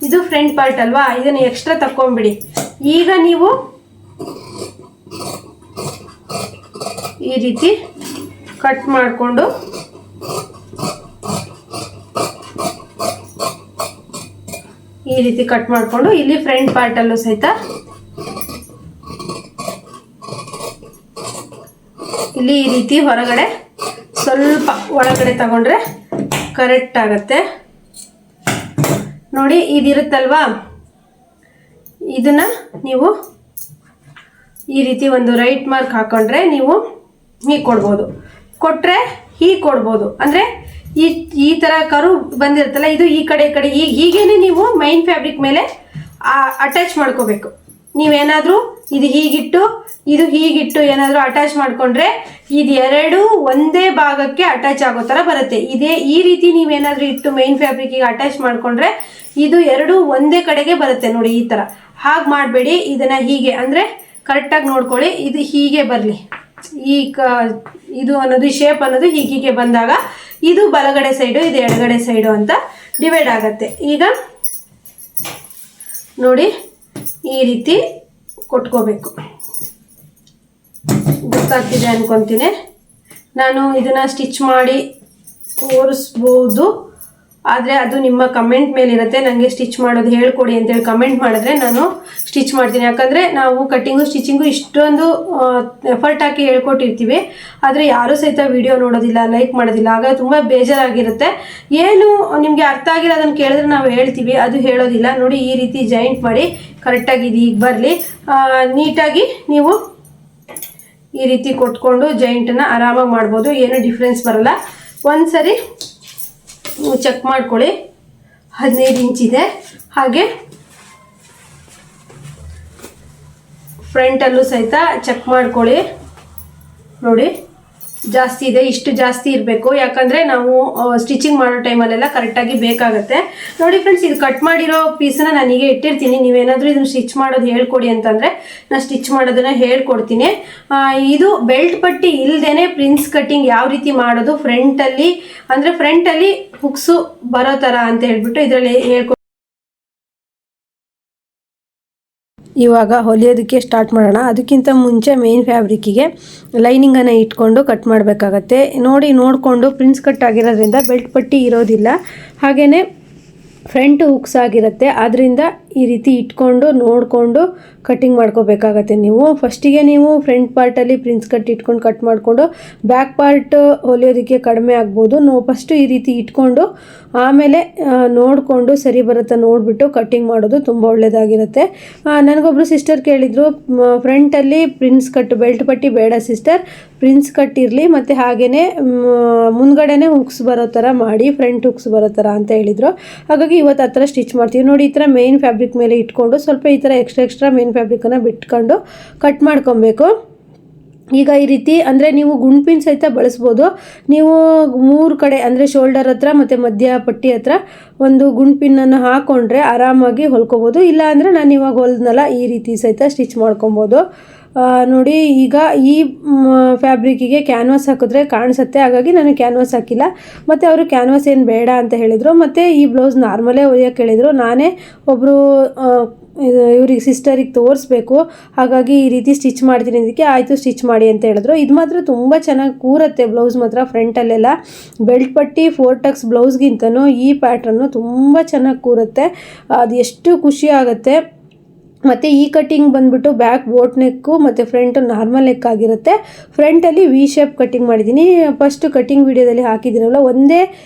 ಇದು ಫ್ರಂಟ್ ಪಾರ್ಟ್ ಅಲ್ವಾ, ಇದನ್ನು ಎಕ್ಸ್ಟ್ರಾ ತಕ್ಕೊಂಬಿಡಿ. ಈಗ ನೀವು ಈ ರೀತಿ ಕಟ್ ಮಾಡಿಕೊಂಡು ಈ ರೀತಿ ಕಟ್ ಮಾಡಿಕೊಂಡು ಇಲ್ಲಿ ಫ್ರಂಟ್ ಪಾರ್ಟಲ್ಲೂ ಸಹಿತ ಇಲ್ಲಿ ಈ ರೀತಿ ಹೊರಗಡೆ ಸ್ವಲ್ಪ ಒಳಗಡೆ ತಗೊಂಡ್ರೆ ಕರೆಕ್ಟ್ ಆಗುತ್ತೆ. ನೋಡಿ ಇದಿರುತ್ತಲ್ವಾ, ಇದನ್ನು ನೀವು ಈ ರೀತಿ ಒಂದು ರೈಟ್ ಮಾರ್ಕ್ ಹಾಕೊಂಡ್ರೆ ನೀವು ಹೀಗೆ ಕೊಡ್ಬೋದು, ಕೊಟ್ಟರೆ ಹೀಗೆ ಕೊಡ್ಬೋದು. ಅಂದರೆ ಈ ಥರ ಕರು ಬಂದಿರುತ್ತಲ್ಲ, ಇದು ಈ ಕಡೆ ಹೀಗೇನೆ ನೀವು ಮೈನ್ ಫ್ಯಾಬ್ರಿಕ್ ಮೇಲೆ ಅಟ್ಯಾಚ್ ಮಾಡ್ಕೋಬೇಕು. ನೀವೇನಾದರೂ ಇದು ಹೀಗಿಟ್ಟು ಇದು ಹೀಗಿಟ್ಟು ಏನಾದರೂ ಅಟ್ಯಾಚ್ ಮಾಡಿಕೊಂಡ್ರೆ ಇದು 2 ಒಂದೇ ಭಾಗಕ್ಕೆ ಅಟ್ಯಾಚ್ ಆಗೋ ಥರ ಬರುತ್ತೆ. ಈ ರೀತಿ ನೀವೇನಾದರೂ ಇಟ್ಟು ಮೈನ್ ಫ್ಯಾಬ್ರಿಕ್ಕಿಗೆ ಅಟ್ಯಾಚ್ ಮಾಡಿಕೊಂಡ್ರೆ ಇದು 2 ಒಂದೇ ಕಡೆಗೆ ಬರುತ್ತೆ. ನೋಡಿ ಈ ಥರ ಹಾಗೆ ಮಾಡಬೇಡಿ. ಇದನ್ನು ಹೀಗೆ ಅಂದರೆ ಕರೆಕ್ಟಾಗಿ ನೋಡ್ಕೊಳ್ಳಿ, ಇದು ಹೀಗೆ ಬರಲಿ. ಇದು ಅನ್ನೋದು ಶೇಪ್ ಅನ್ನೋದು ಹೀಗೆ ಬಂದಾಗ ಇದು ಬಲಗಡೆ ಸೈಡು, ಇದು ಎಡಗಡೆ ಸೈಡು ಅಂತ ಡಿವೈಡ್ ಆಗುತ್ತೆ. ಈಗ ನೋಡಿ ಈ ರೀತಿ ಕೊಟ್ಕೋಬೇಕು. ಗೊತ್ತಾಗ್ತಿದೆ ಅನ್ಕೊತೀನಿ. ನಾನು ಇದನ್ನು ಸ್ಟಿಚ್ ಮಾಡಿ ತೋರಿಸ್ಬೋದು, ಆದರೆ ಅದು ನಿಮ್ಮ ಕಮೆಂಟ್ ಮೇಲಿರುತ್ತೆ. ನನಗೆ ಸ್ಟಿಚ್ ಮಾಡೋದು ಹೇಳ್ಕೊಡಿ ಅಂತೇಳಿ ಕಮೆಂಟ್ ಮಾಡಿದ್ರೆ ನಾನು ಸ್ಟಿಚ್ ಮಾಡ್ತೀನಿ. ಯಾಕಂದರೆ ನಾವು ಕಟ್ಟಿಂಗು ಸ್ಟಿಚಿಂಗು ಇಷ್ಟೊಂದು ಎಫರ್ಟ್ ಹಾಕಿ ಹೇಳ್ಕೊಟ್ಟಿರ್ತೀವಿ, ಆದರೆ ಯಾರೂ ಸಹಿತ ವಿಡಿಯೋ ನೋಡೋದಿಲ್ಲ, ಲೈಕ್ ಮಾಡೋದಿಲ್ಲ. ಆಗ ತುಂಬ ಬೇಜಾರಾಗಿರುತ್ತೆ. ಏನು ನಿಮಗೆ ಅರ್ಥ ಆಗಿಲ್ಲ ಅದನ್ನು ಕೇಳಿದ್ರೆ ನಾವು ಹೇಳ್ತೀವಿ, ಅದು ಹೇಳೋದಿಲ್ಲ. ನೋಡಿ ಈ ರೀತಿ ಜಾಯಿಂಟ್ ಮಾಡಿ ಕರೆಕ್ಟಾಗಿ ಇದು ಈಗ ಬರಲಿ. ನೀಟಾಗಿ ನೀವು ಈ ರೀತಿ ಕೊಟ್ಕೊಂಡು ಜಾಯಿಂಟನ್ನು ಆರಾಮಾಗಿ ಮಾಡ್ಬೋದು, ಏನೂ ಡಿಫ್ರೆನ್ಸ್ ಬರೋಲ್ಲ. ಒಂದು ಸರಿ ಚೆಕ್ ಮಾಡ್ಕೊಳ್ಳಿ. 15 ಇಂಚ್ ಇದೆ. ಹಾಗೆ ಫ್ರಂಟಲ್ಲೂ ಸಹಿತ ಚೆಕ್ ಮಾಡ್ಕೊಳ್ಳಿ. ನೋಡಿ ಜಾಸ್ತಿ ಇದೆ, ಇಷ್ಟು ಜಾಸ್ತಿ ಇರಬೇಕು, ಯಾಕಂದರೆ ನಾವು ಸ್ಟಿಚಿಂಗ್ ಮಾಡೋ ಟೈಮಲ್ಲೆಲ್ಲ ಕರೆಕ್ಟಾಗಿ ಬೇಕಾಗುತ್ತೆ. ನೋಡಿ ಫ್ರೆಂಡ್ಸ್, ಇದು ಕಟ್ ಮಾಡಿರೋ ಪೀಸನ್ನ ನಾನು ಹೀಗೆ ಇಟ್ಟಿರ್ತೀನಿ. ನೀವೇನಾದರೂ ಇದನ್ನು ಸ್ಟಿಚ್ ಮಾಡೋದು ಹೇಳ್ಕೊಡಿ ಅಂತಂದರೆ ನಾನು ಸ್ಟಿಚ್ ಮಾಡೋದನ್ನು ಹೇಳ್ಕೊಡ್ತೀನಿ. ಇದು ಬೆಲ್ಟ್ ಪಟ್ಟಿ ಇಲ್ಲದೇ ಪ್ರಿನ್ಸ್ ಕಟ್ಟಿಂಗ್ ಯಾವ ರೀತಿ ಮಾಡೋದು ಫ್ರಂಟಲ್ಲಿ, ಅಂದರೆ ಫ್ರಂಟಲ್ಲಿ ಹುಕ್ಸು ಬರೋ ಥರ ಅಂತ ಹೇಳ್ಬಿಟ್ಟು ಇದರಲ್ಲಿ ಇವಾಗ ಹೊಲಿಯೋದಕ್ಕೆ ಸ್ಟಾರ್ಟ್ ಮಾಡೋಣ. ಅದಕ್ಕಿಂತ ಮುಂಚೆ ಮೇನ್ ಫ್ಯಾಬ್ರಿಕ್ಕಿಗೆ ಲೈನಿಂಗನ್ನು ಇಟ್ಕೊಂಡು ಕಟ್ ಮಾಡಬೇಕಾಗತ್ತೆ. ನೋಡಿಕೊಂಡು ಪ್ರಿನ್ಸ್ ಕಟ್ ಆಗಿರೋದ್ರಿಂದ ಬೆಲ್ಟ್ ಪಟ್ಟಿ ಇರೋದಿಲ್ಲ, ಹಾಗೆಯೇ ಫ್ರಂಟ್ ಹುಕ್ಸ್ ಆಗಿರುತ್ತೆ. ಆದ್ದರಿಂದ ಈ ರೀತಿ ಇಟ್ಕೊಂಡು ನೋಡಿಕೊಂಡು ಕಟ್ಟಿಂಗ್ ಮಾಡ್ಕೋಬೇಕಾಗತ್ತೆ. ಫಸ್ಟಿಗೆ ನೀವು ಫ್ರಂಟ್ ಪಾರ್ಟಲ್ಲಿ ಪ್ರಿನ್ಸ್ ಕಟ್ ಇಟ್ಕೊಂಡು ಕಟ್ ಮಾಡಿಕೊಂಡು ಬ್ಯಾಕ್ ಪಾರ್ಟ್ ಹೊಲಿಯೋದಕ್ಕೆ ಕಡಿಮೆ ಆಗ್ಬೋದು. ಫಸ್ಟು ಈ ರೀತಿ ಇಟ್ಕೊಂಡು ಆಮೇಲೆ ನೋಡಿಕೊಂಡು ಸರಿ ಬರುತ್ತಾ ನೋಡಿಬಿಟ್ಟು ಕಟ್ಟಿಂಗ್ ಮಾಡೋದು ತುಂಬ ಒಳ್ಳೆಯದಾಗಿರುತ್ತೆ. ನನಗೊಬ್ಬರು ಸಿಸ್ಟರ್ ಕೇಳಿದರು, ಫ್ರಂಟಲ್ಲಿ ಪ್ರಿನ್ಸ್ ಕಟ್ ಬೆಲ್ಟ್ ಪಟ್ಟಿ ಬೇಡ ಸಿಸ್ಟರ್, ಪ್ರಿನ್ಸ್ ಕಟ್ ಇರಲಿ, ಮತ್ತು ಹಾಗೆಯೇ ಮುಂದ್ಗಡೆನೇ ಹುಕ್ಸ್ ಬರೋ ಥರ ಮಾಡಿ, ಫ್ರಂಟ್ ಹುಕ್ಸ್ ಬರೋ ಥರ ಅಂತ ಹೇಳಿದರು. ಹಾಗಾಗಿ ಇವತ್ತು ಆ ಥರ ಸ್ಟಿಚ್ ಮಾಡ್ತೀವಿ. ನೋಡಿ, ಈ ಥರ ಮೇನ್ ಫ್ಯಾಬ್ರಿಕ್ ಮೇಲೆ ಇಟ್ಕೊಂಡು ಸ್ವಲ್ಪ ಈ ಥರ ಎಕ್ಸ್ಟ್ರಾ ಮೇನ್ ಫ್ಯಾಬ್ರಿಕನ್ನು ಬಿಟ್ಕೊಂಡು ಕಟ್ ಮಾಡ್ಕೊಬೇಕು. ಈಗ ಈ ರೀತಿ ಅಂದರೆ ನೀವು ಗುಂಡ್ಪಿನ್ ಸಹಿತ ಬಳಸ್ಬೋದು. ನೀವು 3 ಕಡೆ ಅಂದರೆ ಶೋಲ್ಡರ್ ಹತ್ರ ಮತ್ತು ಮಧ್ಯ ಪಟ್ಟಿ ಹತ್ರ ಒಂದು ಗುಂಡ್ಪಿನ್ನನ್ನು ಹಾಕ್ಕೊಂಡ್ರೆ ಆರಾಮಾಗಿ ಹೊಲ್ಕೊಬೋದು. ಇಲ್ಲ ಅಂದರೆ ನಾನು ಇವಾಗ ಹೊಲ್ದನಲ್ಲ, ಈ ರೀತಿ ಸಹಿತ ಸ್ಟಿಚ್ ಮಾಡ್ಕೊಬೋದು. ನೋಡಿ, ಈಗ ಈ ಫ್ಯಾಬ್ರಿಕ್ಕಿಗೆ ಕ್ಯಾನ್ವಾಸ್ ಹಾಕಿದ್ರೆ ಕಾಣಿಸುತ್ತೆ, ಹಾಗಾಗಿ ನಾನು ಕ್ಯಾನ್ವಾಸ್ ಹಾಕಿಲ್ಲ. ಮತ್ತು ಅವರು ಕ್ಯಾನ್ವಾಸ್ ಏನು ಬೇಡ ಅಂತ ಹೇಳಿದರು. ಮತ್ತು ಈ ಬ್ಲೌಸ್ ನಾರ್ಮಲೇ ಹೊಲಿಯೋಕ್ಕೆ ಹೇಳಿದರು. ನಾನೇ ಒಬ್ಬರು ಇವ್ರಿಗೆ ಸಿಸ್ಟರಿಗೆ ತೋರಿಸ್ಬೇಕು, ಹಾಗಾಗಿ ಈ ರೀತಿ ಸ್ಟಿಚ್ ಮಾಡ್ತೀನಿ ಅದಕ್ಕೆ ಆಯಿತು ಸ್ಟಿಚ್ ಮಾಡಿ ಅಂತ ಹೇಳಿದ್ರು. ಇದು ಮಾತ್ರ ತುಂಬ ಚೆನ್ನಾಗಿ ಕೂರುತ್ತೆ ಬ್ಲೌಸ್ ಮಾತ್ರ. ಫ್ರಂಟಲ್ಲೆಲ್ಲ ಬೆಲ್ಟ್ ಪಟ್ಟಿ 4 ಟಕ್ಸ್ ಬ್ಲೌಸ್ಗಿಂತನೂ ಈ ಪ್ಯಾಟ್ರನ್ನು ತುಂಬ ಚೆನ್ನಾಗಿ ಕೂರುತ್ತೆ. ಅದು ಎಷ್ಟು ಖುಷಿ ಆಗುತ್ತೆ. ಮತ್ತು ಈ ಕಟ್ಟಿಂಗ್ ಬಂದುಬಿಟ್ಟು ಬ್ಯಾಕ್ ಬೋಟ್ ನೆಕ್ಕು ಮತ್ತು ಫ್ರಂಟು ನಾರ್ಮಲ್ ನೆಕ್ ಆಗಿರುತ್ತೆ. ಫ್ರಂಟಲ್ಲಿ ವಿ ಶೇಪ್ ಕಟ್ಟಿಂಗ್ ಮಾಡಿದ್ದೀನಿ. ಫಸ್ಟ್ ಕಟ್ಟಿಂಗ್ ವೀಡಿಯೋದಲ್ಲಿ ಹಾಕಿದ್ದೀನಲ್ಲ, ಒಂದೇ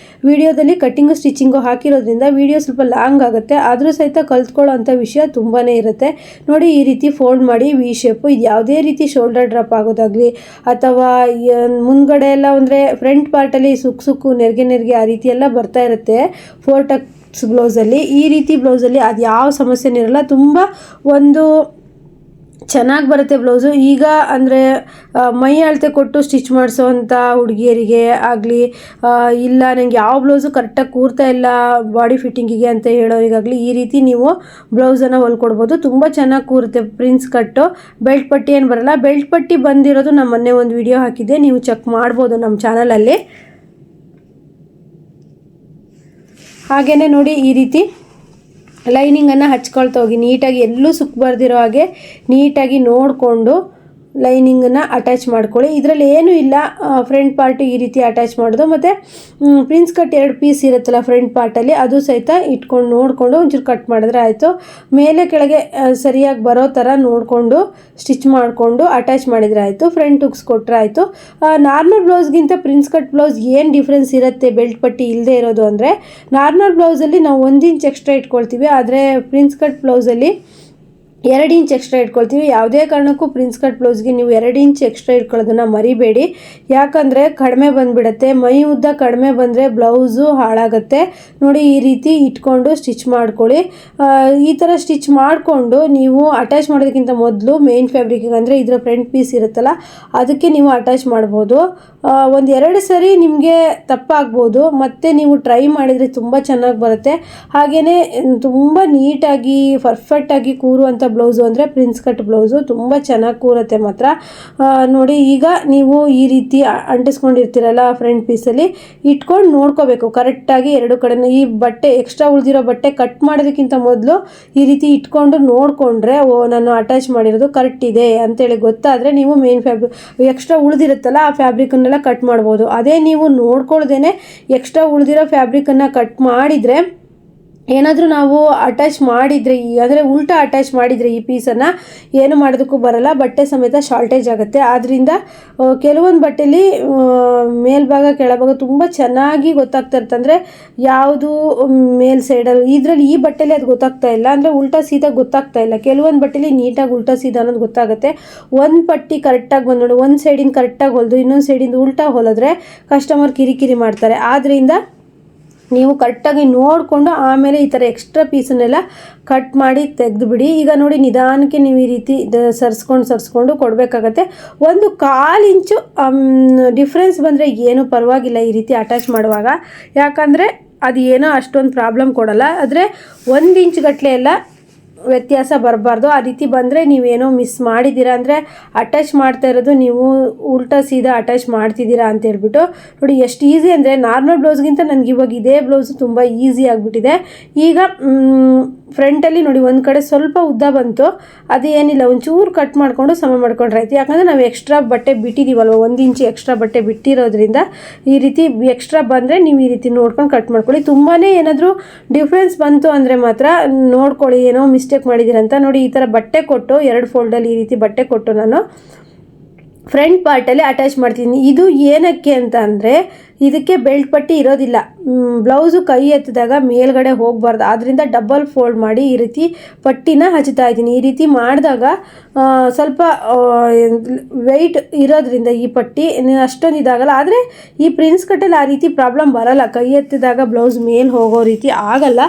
ವೀಡಿಯೋದಲ್ಲಿ ಕಟ್ಟಿಂಗು ಸ್ಟಿಚಿಂಗು ಹಾಕಿರೋದ್ರಿಂದ ವೀಡಿಯೋ ಸ್ವಲ್ಪ ಲಾಂಗ್ ಆಗುತ್ತೆ. ಆದರೂ ಸಹಿತ ಕಲ್ತ್ಕೊಳ್ಳೋ ಅಂಥ ವಿಷಯ ತುಂಬಾ ಇರುತ್ತೆ. ನೋಡಿ, ಈ ರೀತಿ ಫೋಲ್ಡ್ ಮಾಡಿ ವಿ ಶೇಪು. ಇದು ಯಾವುದೇ ರೀತಿ ಶೋಲ್ಡರ್ ಡ್ರಾಪ್ ಆಗೋದಾಗಲಿ ಅಥವಾ ಮುಂದ್ಗಡೆ ಎಲ್ಲ ಅಂದರೆ ಫ್ರಂಟ್ ಪಾರ್ಟಲ್ಲಿ ಸುಕ್ಕು ನೆರಿಗೆ ಆ ರೀತಿ ಎಲ್ಲ ಬರ್ತಾ ಇರುತ್ತೆ 4 ಟಕ್ಸ್ ಬ್ಲೌಸಲ್ಲಿ. ಈ ರೀತಿ ಬ್ಲೌಸಲ್ಲಿ ಅದು ಯಾವ ಸಮಸ್ಯೆನೂ ಇರಲ್ಲ, ತುಂಬ ಒಂದು ಚೆನ್ನಾಗಿ ಬರುತ್ತೆ ಬ್ಲೌಸು. ಈಗ ಅಂದರೆ ಮೈ ಅಳತೆ ಕೊಟ್ಟು ಸ್ಟಿಚ್ ಮಾಡಿಸೋವಂಥ ಹುಡುಗಿಯರಿಗೆ ಆಗಲಿ, ಇಲ್ಲ ನನಗೆ ಯಾವ ಬ್ಲೌಸು ಕರೆಕ್ಟಾಗಿ ಕೂರ್ತಾ ಇಲ್ಲ ಬಾಡಿ ಫಿಟ್ಟಿಂಗಿಗೆ ಅಂತ ಹೇಳೋರಿಗಾಗಲಿ ಈ ರೀತಿ ನೀವು ಬ್ಲೌಸನ್ನು ಹೊಲ್ಕೊಡ್ಬೋದು. ತುಂಬ ಚೆನ್ನಾಗಿ ಕೂರುತ್ತೆ ಪ್ರಿನ್ಸ್ ಕಟ್ಟು. ಬೆಲ್ಟ್ ಪಟ್ಟಿ ಏನು ಬರಲ್ಲ. ಬೆಲ್ಟ್ ಪಟ್ಟಿ ಬಂದಿರೋದು ನಮ್ಮ ಮೊನ್ನೆ ಒಂದು ವಿಡಿಯೋ ಹಾಕಿದ್ದೆ, ನೀವು ಚೆಕ್ ಮಾಡ್ಬೋದು ನಮ್ಮ ಚಾನಲಲ್ಲಿ. ಹಾಗೆಯೇ ನೋಡಿ, ಈ ರೀತಿ ಲೈನಿಂಗನ್ನು ಹಚ್ಕೊಳ್ತಾ ಹೋಗಿ ನೀಟಾಗಿ, ಎಲ್ಲೂ ಸುಕ್ಕು ಬರ್ದಿರೋ ಹಾಗೆ ನೀಟಾಗಿ ನೋಡಿಕೊಂಡು ಲೈನಿಂಗನ್ನು ಅಟ್ಯಾಚ್ ಮಾಡ್ಕೊಳ್ಳಿ. ಇದರಲ್ಲಿ ಏನೂ ಇಲ್ಲ, ಫ್ರಂಟ್ ಪಾರ್ಟ್ ಈ ರೀತಿ ಅಟ್ಯಾಚ್ ಮಾಡೋದು. ಮತ್ತು ಪ್ರಿನ್ಸ್ ಕಟ್ 2 ಪೀಸ್ ಇರುತ್ತಲ್ಲ ಫ್ರಂಟ್ ಪಾರ್ಟಲ್ಲಿ, ಅದು ಸಹಿತ ಇಟ್ಕೊಂಡು ನೋಡಿಕೊಂಡು ಒಂಚೂರು ಕಟ್ ಮಾಡಿದ್ರೆ ಆಯಿತು. ಮೇಲೆ ಕೆಳಗೆ ಸರಿಯಾಗಿ ಬರೋ ಥರ ನೋಡಿಕೊಂಡು ಸ್ಟಿಚ್ ಮಾಡಿಕೊಂಡು ಅಟ್ಯಾಚ್ ಮಾಡಿದರೆ ಆಯಿತು. ಫ್ರಂಟ್ ಹುಕ್ಸ್ ಕೊಟ್ಟರೆ ಆಯಿತು. ನಾರ್ಮಲ್ ಬ್ಲೌಸ್ಗಿಂತ ಪ್ರಿನ್ಸ್ ಕಟ್ ಬ್ಲೌಸ್ ಏನು ಡಿಫ್ರೆನ್ಸ್ ಇರುತ್ತೆ ಬೆಲ್ಟ್ ಪಟ್ಟಿ ಇಲ್ಲದೆ ಇರೋದು ಅಂದರೆ, ನಾರ್ಮಲ್ ಬ್ಲೌಸಲ್ಲಿ ನಾವು 1 ಇಂಚ್ ಎಕ್ಸ್ಟ್ರಾ ಇಟ್ಕೊಳ್ತೀವಿ, ಆದರೆ ಪ್ರಿನ್ಸ್ ಕಟ್ ಬ್ಲೌಸಲ್ಲಿ 2 ಇಂಚ್ ಎಕ್ಸ್ಟ್ರಾ ಇಟ್ಕೊಳ್ತೀವಿ. ಯಾವುದೇ ಕಾರಣಕ್ಕೂ ಪ್ರಿನ್ಸ್ ಕಟ್ ಬ್ಲೌಸ್ಗೆ ನೀವು 2 ಇಂಚ್ ಎಕ್ಸ್ಟ್ರಾ ಇಟ್ಕೊಳ್ಳೋದನ್ನು ಮರಿಬೇಡಿ, ಯಾಕಂದರೆ ಕಡಿಮೆ ಬಂದುಬಿಡುತ್ತೆ. ಮೈ ಉದ್ದ ಕಡಿಮೆ ಬಂದರೆ ಬ್ಲೌಸು ಹಾಳಾಗುತ್ತೆ. ನೋಡಿ, ಈ ರೀತಿ ಇಟ್ಕೊಂಡು ಸ್ಟಿಚ್ ಮಾಡ್ಕೊಳ್ಳಿ. ಈ ಥರ ಸ್ಟಿಚ್ ಮಾಡಿಕೊಂಡು ನೀವು ಅಟ್ಯಾಚ್ ಮಾಡೋದಕ್ಕಿಂತ ಮೊದಲು ಮೇನ್ ಫ್ಯಾಬ್ರಿಕ್ಗೆ ಅಂದರೆ ಇದರ ಫ್ರಂಟ್ ಪೀಸ್ ಇರುತ್ತಲ್ಲ ಅದಕ್ಕೆ ನೀವು ಅಟ್ಯಾಚ್ ಮಾಡ್ಬೋದು. 1-2 ಸರಿ ನಿಮಗೆ ತಪ್ಪಾಗ್ಬೋದು, ಮತ್ತು ನೀವು ಟ್ರೈ ಮಾಡಿದರೆ ತುಂಬ ಚೆನ್ನಾಗಿ ಬರುತ್ತೆ. ಹಾಗೆಯೇ ತುಂಬ ನೀಟಾಗಿ ಪರ್ಫೆಕ್ಟಾಗಿ ಕೂರುವಂಥ ಬ್ಲೌಸು ಅಂದರೆ ಪ್ರಿನ್ಸ್ ಕಟ್ ಬ್ಲೌಸು ತುಂಬ ಚೆನ್ನಾಗಿ ಕೂರುತ್ತೆ ಮಾತ್ರ. ನೋಡಿ, ಈಗ ನೀವು ಈ ರೀತಿ ಅಂಟಿಸ್ಕೊಂಡಿರ್ತೀರಲ್ಲ ಫ್ರಂಟ್ ಪೀಸಲ್ಲಿ ಇಟ್ಕೊಂಡು ನೋಡ್ಕೋಬೇಕು ಕರೆಕ್ಟಾಗಿ 2 ಕಡೆನೂ. ಈ ಬಟ್ಟೆ ಎಕ್ಸ್ಟ್ರಾ ಉಳಿದಿರೋ ಬಟ್ಟೆ ಕಟ್ ಮಾಡೋದಕ್ಕಿಂತ ಮೊದಲು ಈ ರೀತಿ ಇಟ್ಕೊಂಡು ನೋಡಿಕೊಂಡ್ರೆ, ನಾನು ಅಟ್ಯಾಚ್ ಮಾಡಿರೋದು ಕರೆಕ್ಟ್ ಇದೆ ಅಂತೇಳಿ ಗೊತ್ತಾದರೆ ನೀವು ಮೇನ್ ಫ್ಯಾಬ್ರಿಕ್ ಎಕ್ಸ್ಟ್ರಾ ಉಳಿದಿರುತ್ತಲ್ಲ ಆ ಫ್ಯಾಬ್ರಿಕನ್ನೆಲ್ಲ ಕಟ್ ಮಾಡ್ಬೋದು. ಅದೇ ನೀವು ನೋಡ್ಕೊಳ್ದೇನೆ ಎಕ್ಸ್ಟ್ರಾ ಉಳಿದಿರೋ ಫ್ಯಾಬ್ರಿಕನ್ನು ಕಟ್ ಮಾಡಿದರೆ, ಏನಾದರೂ ನಾವು ಅಟ್ಯಾಚ್ ಮಾಡಿದರೆ, ಅಂದರೆ ಉಲ್ಟಾ ಅಟ್ಯಾಚ್ ಮಾಡಿದರೆ ಈ ಪೀಸನ್ನು ಏನು ಮಾಡೋದಕ್ಕೂ ಬರಲ್ಲ, ಬಟ್ಟೆ ಸಮೇತ ಶಾರ್ಟೇಜ್ ಆಗುತ್ತೆ. ಆದ್ದರಿಂದ ಕೆಲವೊಂದು ಬಟ್ಟೆಯಲ್ಲಿ ಮೇಲ್ಭಾಗ ಕೆಳಭಾಗ ತುಂಬ ಚೆನ್ನಾಗಿ ಗೊತ್ತಾಗ್ತಾ ಇರುತ್ತೆ. ಅಂದರೆ ಯಾವುದು ಮೇಲ್ ಸೈಡಲ್ಲಿ, ಇದರಲ್ಲಿ ಈ ಬಟ್ಟೆಯಲ್ಲಿ ಅದು ಗೊತ್ತಾಗ್ತಾ ಇಲ್ಲ, ಅಂದರೆ ಉಲ್ಟಾ ಸೀದಾ ಗೊತ್ತಾಗ್ತಾ ಇಲ್ಲ. ಕೆಲವೊಂದು ಬಟ್ಟೆಯಲ್ಲಿ ನೀಟಾಗಿ ಉಲ್ಟಾ ಸೀದಾ ಅನ್ನೋದು ಗೊತ್ತಾಗುತ್ತೆ. ಒಂದು ಪಟ್ಟಿ ಕರೆಕ್ಟಾಗಿ ಬಂದು ನೋಡಿ, ಒಂದು ಸೈಡಿಂದ ಕರೆಕ್ಟಾಗಿ ಹೊಲಿದು ಇನ್ನೊಂದು ಸೈಡಿಂದ ಉಲ್ಟಾ ಹೊಲಿದ್ರೆ ಕಸ್ಟಮರ್ ಕಿರಿಕಿರಿ ಮಾಡ್ತಾರೆ. ಆದ್ದರಿಂದ ನೀವು ಕರೆಕ್ಟಾಗಿ ನೋಡಿಕೊಂಡು ಆಮೇಲೆ ಈ ಥರ ಎಕ್ಸ್ಟ್ರಾ ಪೀಸನ್ನೆಲ್ಲ ಕಟ್ ಮಾಡಿ ತೆಗೆದುಬಿಡಿ. ಈಗ ನೋಡಿ ನಿಧಾನಕ್ಕೆ ನೀವು ಈ ರೀತಿ ಸರಿಸ್ಕೊಂಡು ಕೊಡಬೇಕಾಗತ್ತೆ. 1/4 ಇಂಚು ಡಿಫ್ರೆನ್ಸ್ ಬಂದರೆ ಏನೂ ಪರವಾಗಿಲ್ಲ ಈ ರೀತಿ ಅಟ್ಯಾಚ್ ಮಾಡುವಾಗ, ಯಾಕಂದರೆ ಅದು ಏನೋ ಅಷ್ಟೊಂದು ಪ್ರಾಬ್ಲಮ್ ಕೊಡಲ್ಲ. ಆದರೆ 1 ಇಂಚ್ ಗಟ್ಟಲೆ ಎಲ್ಲ ವ್ಯತ್ಯಾಸ ಬರಬಾರ್ದು. ಆ ರೀತಿ ಬಂದರೆ ನೀವೇನೋ ಮಿಸ್ ಮಾಡಿದ್ದೀರಾ, ಅಂದರೆ ಅಟ್ಯಾಚ್ ಮಾಡ್ತಾ ಇರೋದು ನೀವು ಉಲ್ಟಾ ಸೀದಾ ಅಟ್ಯಾಚ್ ಮಾಡ್ತಿದ್ದೀರಾ ಅಂತ ಹೇಳ್ಬಿಟ್ಟು. ನೋಡಿ ಎಷ್ಟು ಈಸಿ ಅಂದರೆ ನಾರ್ಮಲ್ ಬ್ಲೌಸ್ಗಿಂತ ನನಗೆ ಇವಾಗ ಇದೇ ಬ್ಲೌಸು ತುಂಬ ಈಸಿ ಆಗಿಬಿಟ್ಟಿದೆ. ಈಗ ಫ್ರಂಟಲ್ಲಿ ನೋಡಿ ಒಂದು ಕಡೆ ಸ್ವಲ್ಪ ಉದ್ದ ಬಂತು, ಅದು ಏನಿಲ್ಲ ಒಂಚೂರು ಕಟ್ ಮಾಡಿಕೊಂಡು ಸಮ ಮಾಡ್ಕೊಂಡ್ರೆ ಆಯ್ತು. ಯಾಕಂದರೆ ನಾವು ಎಕ್ಸ್ಟ್ರಾ ಬಟ್ಟೆ ಬಿಟ್ಟಿದ್ದೀವಲ್ವ, 1 ಇಂಚು ಎಕ್ಸ್ಟ್ರಾ ಬಟ್ಟೆ ಬಿಟ್ಟಿರೋದ್ರಿಂದ ಈ ರೀತಿ ಎಕ್ಸ್ಟ್ರಾ ಬಂದರೆ ನೀವು ಈ ರೀತಿ ನೋಡ್ಕೊಂಡು ಕಟ್ ಮಾಡ್ಕೊಳ್ಳಿ. ತುಂಬಾ ಏನಾದರೂ ಡಿಫ್ರೆನ್ಸ್ ಬಂತು ಅಂದರೆ ಮಾತ್ರ ನೋಡ್ಕೊಳ್ಳಿ ಏನೋ ಮಿಸ್ಟೇಕ್ ಮಾಡಿದ್ದೀರಂತ. ನೋಡಿ ಈ ಥರ ಬಟ್ಟೆ ಕೊಟ್ಟು 2 ಫೋಲ್ಡಲ್ಲಿ ಈ ರೀತಿ ಬಟ್ಟೆ ಕೊಟ್ಟು ನಾನು ಫ್ರಂಟ್ ಪಾರ್ಟಲ್ಲಿ ಅಟ್ಯಾಚ್ ಮಾಡ್ತೀನಿ. ಇದು ಏನಕ್ಕೆ ಅಂತ ಅಂದರೆ ಇದಕ್ಕೆ ಬೆಲ್ಟ್ ಪಟ್ಟಿ ಇರೋದಿಲ್ಲ. ಬ್ಲೌಸು ಕೈ ಎತ್ತಿದಾಗ ಮೇಲ್ಗಡೆ ಹೋಗಬಾರ್ದು, ಆದ್ದರಿಂದ ಡಬಲ್ ಫೋಲ್ಡ್ ಮಾಡಿ ಈ ರೀತಿ ಪಟ್ಟಿನ ಹಚ್ತಾ ಇದ್ದೀನಿ. ಈ ರೀತಿ ಮಾಡಿದಾಗ ಸ್ವಲ್ಪ ವೆಯ್ಟ್ ಇರೋದ್ರಿಂದ ಈ ಪಟ್ಟಿ ಅಷ್ಟೊಂದು ಇದಾಗಲ್ಲ. ಆದರೆ ಈ ಪ್ರಿನ್ಸ್ ಕಟ್ಟಲ್ಲಿ ಆ ರೀತಿ ಪ್ರಾಬ್ಲಮ್ ಬರಲ್ಲ, ಕೈ ಎತ್ತಿದಾಗ ಬ್ಲೌಸ್ ಮೇಲೆ ಹೋಗೋ ರೀತಿ ಆಗಲ್ಲ.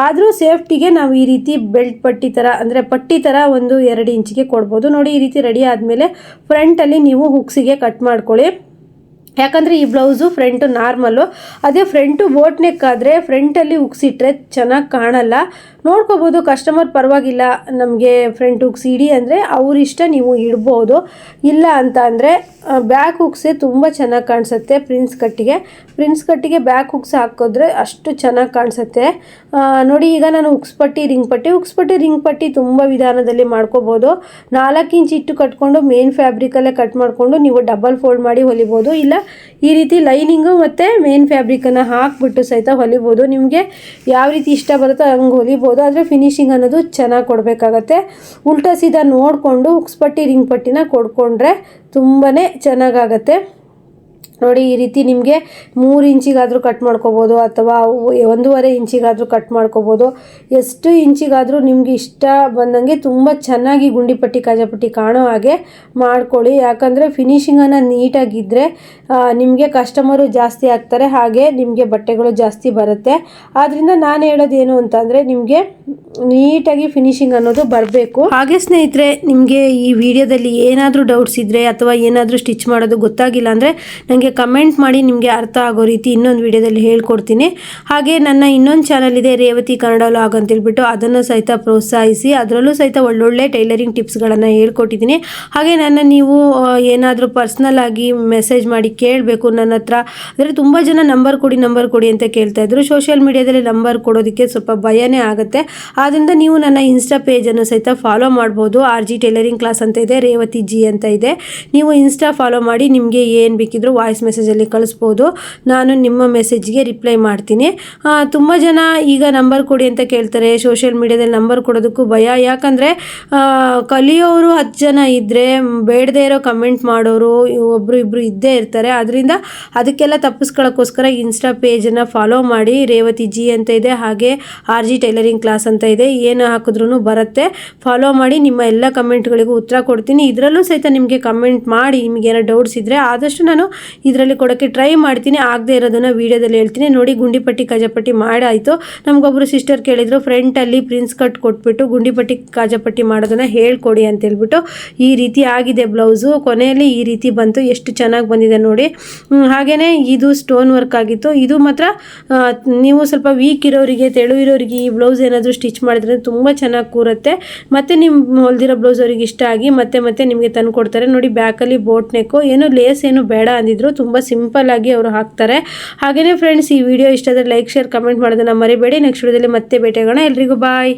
ಆದರೂ ಸೇಫ್ಟಿಗೆ ನಾವು ಈ ರೀತಿ ಬೆಲ್ಟ್ ಪಟ್ಟಿ ಥರ ಅಂದರೆ ಪಟ್ಟಿ ಥರ 1-2 ಇಂಚಿಗೆ ಕೊಡ್ಬೋದು. ನೋಡಿ ಈ ರೀತಿ ರೆಡಿ ಆದಮೇಲೆ ಫ್ರಂಟಲ್ಲಿ ನೀವು ಹುಕ್ಸಿಗೆ ಕಟ್ ಮಾಡ್ಕೊಳ್ಳಿ. ಯಾಕಂದರೆ ಈ ಬ್ಲೌಸು ಫ್ರಂಟು ನಾರ್ಮಲ್ಲು, ಅದೇ ಫ್ರಂಟು ಬೋಟ್ ನೆಕ್ ಆದರೆ ಫ್ರಂಟಲ್ಲಿ ಉಕ್ಸಿಟ್ರೆ ಚೆನ್ನಾಗಿ ಕಾಣಲ್ಲ. ನೋಡ್ಕೋಬೋದು ಕಸ್ಟಮರ್ ಪರವಾಗಿಲ್ಲ ನಮಗೆ ಫ್ರಂಟ್ ಹುಕ್ಸ್ ಇಡಿ ಅಂದರೆ ಅವರಿಷ್ಟ ನೀವು ಇಡ್ಬೋದು. ಇಲ್ಲ ಅಂತ ಅಂದರೆ ಬ್ಯಾಕ್ ಹುಕ್ಸೇ ತುಂಬ ಚೆನ್ನಾಗಿ ಕಾಣಿಸುತ್ತೆ. ಪ್ರಿನ್ಸ್ ಕಟ್ಟಿಗೆ ಬ್ಯಾಕ್ ಹುಕ್ಸ್ ಹಾಕಿದ್ರೆ ಅಷ್ಟು ಚೆನ್ನಾಗಿ ಕಾಣಿಸುತ್ತೆ. ನೋಡಿ ಈಗ ನಾನು ಹುಕ್ಸ್ ಪಟ್ಟಿ ರಿಂಗ್ ಪಟ್ಟಿ ತುಂಬ ವಿಧಾನದಲ್ಲಿ ಮಾಡ್ಕೋಬೋದು. 4 ಇಂಚ್ ಇಟ್ಟು ಕಟ್ಕೊಂಡು ಮೇನ್ ಫ್ಯಾಬ್ರಿಕಲ್ಲೇ ಕಟ್ ಮಾಡಿಕೊಂಡು ನೀವು ಡಬಲ್ ಫೋಲ್ಡ್ ಮಾಡಿ ಹೊಲಿಬೋದು. ಇಲ್ಲ ಈ ರೀತಿ ಲೈನಿಂಗು ಮತ್ತು ಮೇನ್ ಫ್ಯಾಬ್ರಿಕನ್ನು ಹಾಕಿಬಿಟ್ಟು ಸಹಿತ ಹೊಲಿಬೋದು. ನಿಮಗೆ ಯಾವ ರೀತಿ ಇಷ್ಟ ಬರುತ್ತೋ ಹಂಗೆ ಹೊಲಿಬೋದು. ಆದರೆ ಫಿನಿಶಿಂಗ್ ಅನ್ನೋದು ಚೆನ್ನಾಗಿ ಕೊಡಬೇಕಾಗತ್ತೆ. ಉಲ್ಟಾ ಸೀದಾ ನೋಡಿಕೊಂಡು ಹುಕ್ಸ್ ಪಟ್ಟಿ ರಿಂಗ್ ಪಟ್ಟಿನ ಕೊಡ್ಕೊಂಡ್ರೆ ತುಂಬಾ ಚೆನ್ನಾಗಾಗತ್ತೆ. ನೋಡಿ ಈ ರೀತಿ ನಿಮಗೆ 3 ಇಂಚಿಗಾದರೂ ಕಟ್ ಮಾಡ್ಕೋಬೋದು ಅಥವಾ 1.5 ಇಂಚಿಗಾದರೂ ಕಟ್ ಮಾಡ್ಕೋಬೋದು. ಎಷ್ಟು ಇಂಚಿಗಾದರೂ ನಿಮಗೆ ಇಷ್ಟ ಬಂದಂಗೆ ತುಂಬ ಚೆನ್ನಾಗಿ ಗುಂಡಿಪಟ್ಟಿ ಕಾಜಾಪಟ್ಟಿ ಕಾಣೋ ಹಾಗೆ ಮಾಡ್ಕೊಳ್ಳಿ. ಯಾಕಂದರೆ ಫಿನಿಶಿಂಗನ್ನು ನೀಟಾಗಿದ್ದರೆ ನಿಮಗೆ ಕಸ್ಟಮರು ಜಾಸ್ತಿ ಆಗ್ತಾರೆ, ಹಾಗೆ ನಿಮಗೆ ಬಟ್ಟೆಗಳು ಜಾಸ್ತಿ ಬರುತ್ತೆ. ಆದ್ದರಿಂದ ನಾನು ಹೇಳೋದೇನು ಅಂತಂದರೆ ನಿಮಗೆ ನೀಟಾಗಿ ಫಿನಿಶಿಂಗ್ ಅನ್ನೋದು ಬರಬೇಕು. ಹಾಗೆ ಸ್ನೇಹಿತರೆ, ನಿಮಗೆ ಈ ವಿಡಿಯೋದಲ್ಲಿ ಏನಾದರೂ ಡೌಟ್ಸ್ ಇದ್ದರೆ ಅಥವಾ ಏನಾದರೂ ಸ್ಟಿಚ್ ಮಾಡೋದು ಗೊತ್ತಾಗಿಲ್ಲ ಅಂದರೆ ನನಗೆ ಕಮೆಂಟ್ ಮಾಡಿ, ನಿಮಗೆ ಅರ್ಥ ಆಗೋ ರೀತಿ ಇನ್ನೊಂದು ವಿಡಿಯೋದಲ್ಲಿ ಹೇಳ್ಕೊಡ್ತೀನಿ. ಹಾಗೆ ನನ್ನ ಇನ್ನೊಂದು ಚಾನಲ್ ಇದೆ ರೇವತಿ ಕನ್ನಡ ವ್ಲಾಗ್ ಅಂತೇಳ್ಬಿಟ್ಟು, ಅದನ್ನು ಸಹಿತ ಪ್ರೋತ್ಸಾಹಿಸಿ. ಅದರಲ್ಲೂ ಸಹಿತ ಒಳ್ಳೊಳ್ಳೆ ಟೈಲರಿಂಗ್ ಟಿಪ್ಸ್ಗಳನ್ನು ಹೇಳ್ಕೊಟ್ಟಿದ್ದೀನಿ. ಹಾಗೆ ನನ್ನ ನೀವು ಏನಾದರೂ ಪರ್ಸ್ನಲ್ ಆಗಿ ಮೆಸೇಜ್ ಮಾಡಿ ಕೇಳಬೇಕು ನನ್ನ ಹತ್ರ ಅಂದರೆ ತುಂಬ ಜನ ನಂಬರ್ ಕೊಡಿ ಅಂತ ಕೇಳ್ತಾ ಇದ್ರು. ಸೋಷಿಯಲ್ ಮೀಡಿಯಾದಲ್ಲಿ ನಂಬರ್ ಕೊಡೋದಕ್ಕೆ ಸ್ವಲ್ಪ ಭಯನೇ ಆಗುತ್ತೆ. ಆದ್ದರಿಂದ ನೀವು ನನ್ನ ಇನ್ಸ್ಟಾ ಪೇಜನ್ನು ಸಹಿತ ಫಾಲೋ ಮಾಡ್ಬೋದು. RG ಟೈಲರಿಂಗ್ ಕ್ಲಾಸ್ ಅಂತ ಇದೆ, ರೇವತಿ ಜಿ ಅಂತ ಇದೆ. ನೀವು ಇನ್ಸ್ಟಾ ಫಾಲೋ ಮಾಡಿ ನಿಮಗೆ ಏನು ಬೇಕಿದ್ರೂ ವಾಯ್ಸ್ ಮೆಸೇಜಲ್ಲಿ ಕಳಿಸ್ಬೋದು. ನಾನು ನಿಮ್ಮ ಮೆಸೇಜ್ಗೆ ರಿಪ್ಲೈ ಮಾಡ್ತೀನಿ. ತುಂಬ ಜನ ಈಗ ನಂಬರ್ ಕೊಡಿ ಅಂತ ಕೇಳ್ತಾರೆ. ಸೋಷಿಯಲ್ ಮೀಡಿಯಾದಲ್ಲಿ ನಂಬರ್ ಕೊಡೋದಕ್ಕೂ ಭಯ. ಯಾಕಂದರೆ ಕಲಿಯೋರು 10 ಜನ ಇದ್ದರೆ ಬೇಡದೇ ಇರೋ ಕಮೆಂಟ್ ಮಾಡೋರು ಒಬ್ಬರು ಇದ್ದೇ ಇರ್ತಾರೆ. ಅದರಿಂದ ಅದಕ್ಕೆಲ್ಲ ತಪ್ಪಿಸ್ಕೊಳ್ಳೋಕ್ಕೋಸ್ಕರ ಇನ್ಸ್ಟಾ ಪೇಜನ್ನು ಫಾಲೋ ಮಾಡಿ. ರೇವತಿ ಜಿ ಅಂತ ಇದೆ, ಹಾಗೆ RG ಟೈಲರಿಂಗ್ ಕ್ಲಾಸ್ ಅಂತ ಇದೆ. ಏನು ಹಾಕಿದ್ರೂ ಬರುತ್ತೆ. ಫಾಲೋ ಮಾಡಿ, ನಿಮ್ಮ ಎಲ್ಲ ಕಮೆಂಟ್ಗಳಿಗೂ ಉತ್ತರ ಕೊಡ್ತೀನಿ. ಇದರಲ್ಲೂ ಸಹಿತ ನಿಮಗೆ ಕಮೆಂಟ್ ಮಾಡಿ ನಿಮಗೇನೋ ಡೌಟ್ಸ್ ಇದ್ದರೆ ಆದಷ್ಟು ನಾನು ಇದರಲ್ಲಿ ಕೊಡೋಕ್ಕೆ ಟ್ರೈ ಮಾಡ್ತೀನಿ. ಆಗದೆ ಇರೋದನ್ನು ವೀಡಿಯೋದಲ್ಲಿ ಹೇಳ್ತೀನಿ. ನೋಡಿ ಗುಂಡಿಪಟ್ಟಿ ಕಾಜಾಪಟ್ಟಿ ಮಾಡಾಯಿತು. ನಮಗೊಬ್ಬರು ಸಿಸ್ಟರ್ ಕೇಳಿದರು ಫ್ರಂಟಲ್ಲಿ ಪ್ರಿನ್ಸ್ ಕಟ್ ಕೊಟ್ಬಿಟ್ಟು ಗುಂಡಿಪಟ್ಟಿ ಕಾಜಾಪಟ್ಟಿ ಮಾಡೋದನ್ನು ಹೇಳ್ಕೊಡಿ ಅಂತ ಹೇಳ್ಬಿಟ್ಟು. ಈ ರೀತಿ ಆಗಿದೆ ಬ್ಲೌಸು. ಕೊನೆಯಲ್ಲಿ ಈ ರೀತಿ ಬಂತು, ಎಷ್ಟು ಚೆನ್ನಾಗಿ ಬಂದಿದೆ ನೋಡಿ. ಹಾಗೆಯೇ ಇದು ಸ್ಟೋನ್ ವರ್ಕ್ ಆಗಿತ್ತು. ಇದು ಮಾತ್ರ ನೀವು ಸ್ವಲ್ಪ ವೀಕ್ ಇರೋರಿಗೆ, ತೆಳು ಇರೋರಿಗೆ ಈ ಬ್ಲೌಸ್ ಏನಾದರೂ ಸ್ಟಿಚ್ ಮಾಡಿದ್ರೆ ತುಂಬ ಚೆನ್ನಾಗಿ ಕೂರುತ್ತೆ. ಮತ್ತು ನಿಮ್ಮ ಹೊಲ್ದಿರೋ ಬ್ಲೌಸ್ ಅವ್ರಿಗೆ ಇಷ್ಟ ಆಗಿ ಮತ್ತೆ ನಿಮಗೆ ತಂದು ಕೊಡ್ತಾರೆ. ನೋಡಿ ಬ್ಯಾಕಲ್ಲಿ ಬೋಟ್ ನೆಕ್ಕು, ಏನು ಲೇಸ್ ಏನು ಬೇಡ ಅಂದಿದ್ರು, ತುಂಬ ಸಿಂಪಲ್ ಆಗಿ ಅವರು ಹಾಕ್ತಾರೆ. ಹಾಗೆಯೇ ಫ್ರೆಂಡ್ಸ್, ಈ ವಿಡಿಯೋ ಇಷ್ಟ ಆದರೆ ಲೈಕ್, ಶೇರ್, ಕಮೆಂಟ್ ಮಾಡೋದನ್ನು ಮರಿಬೇಡಿ. ನೆಕ್ಸ್ಟ್ ವಿಡಿಯೋದಲ್ಲಿ ಮತ್ತೆ ಭೇಟಿಯಾಗೋಣ. ಎಲ್ರಿಗೂ ಬಾಯ್.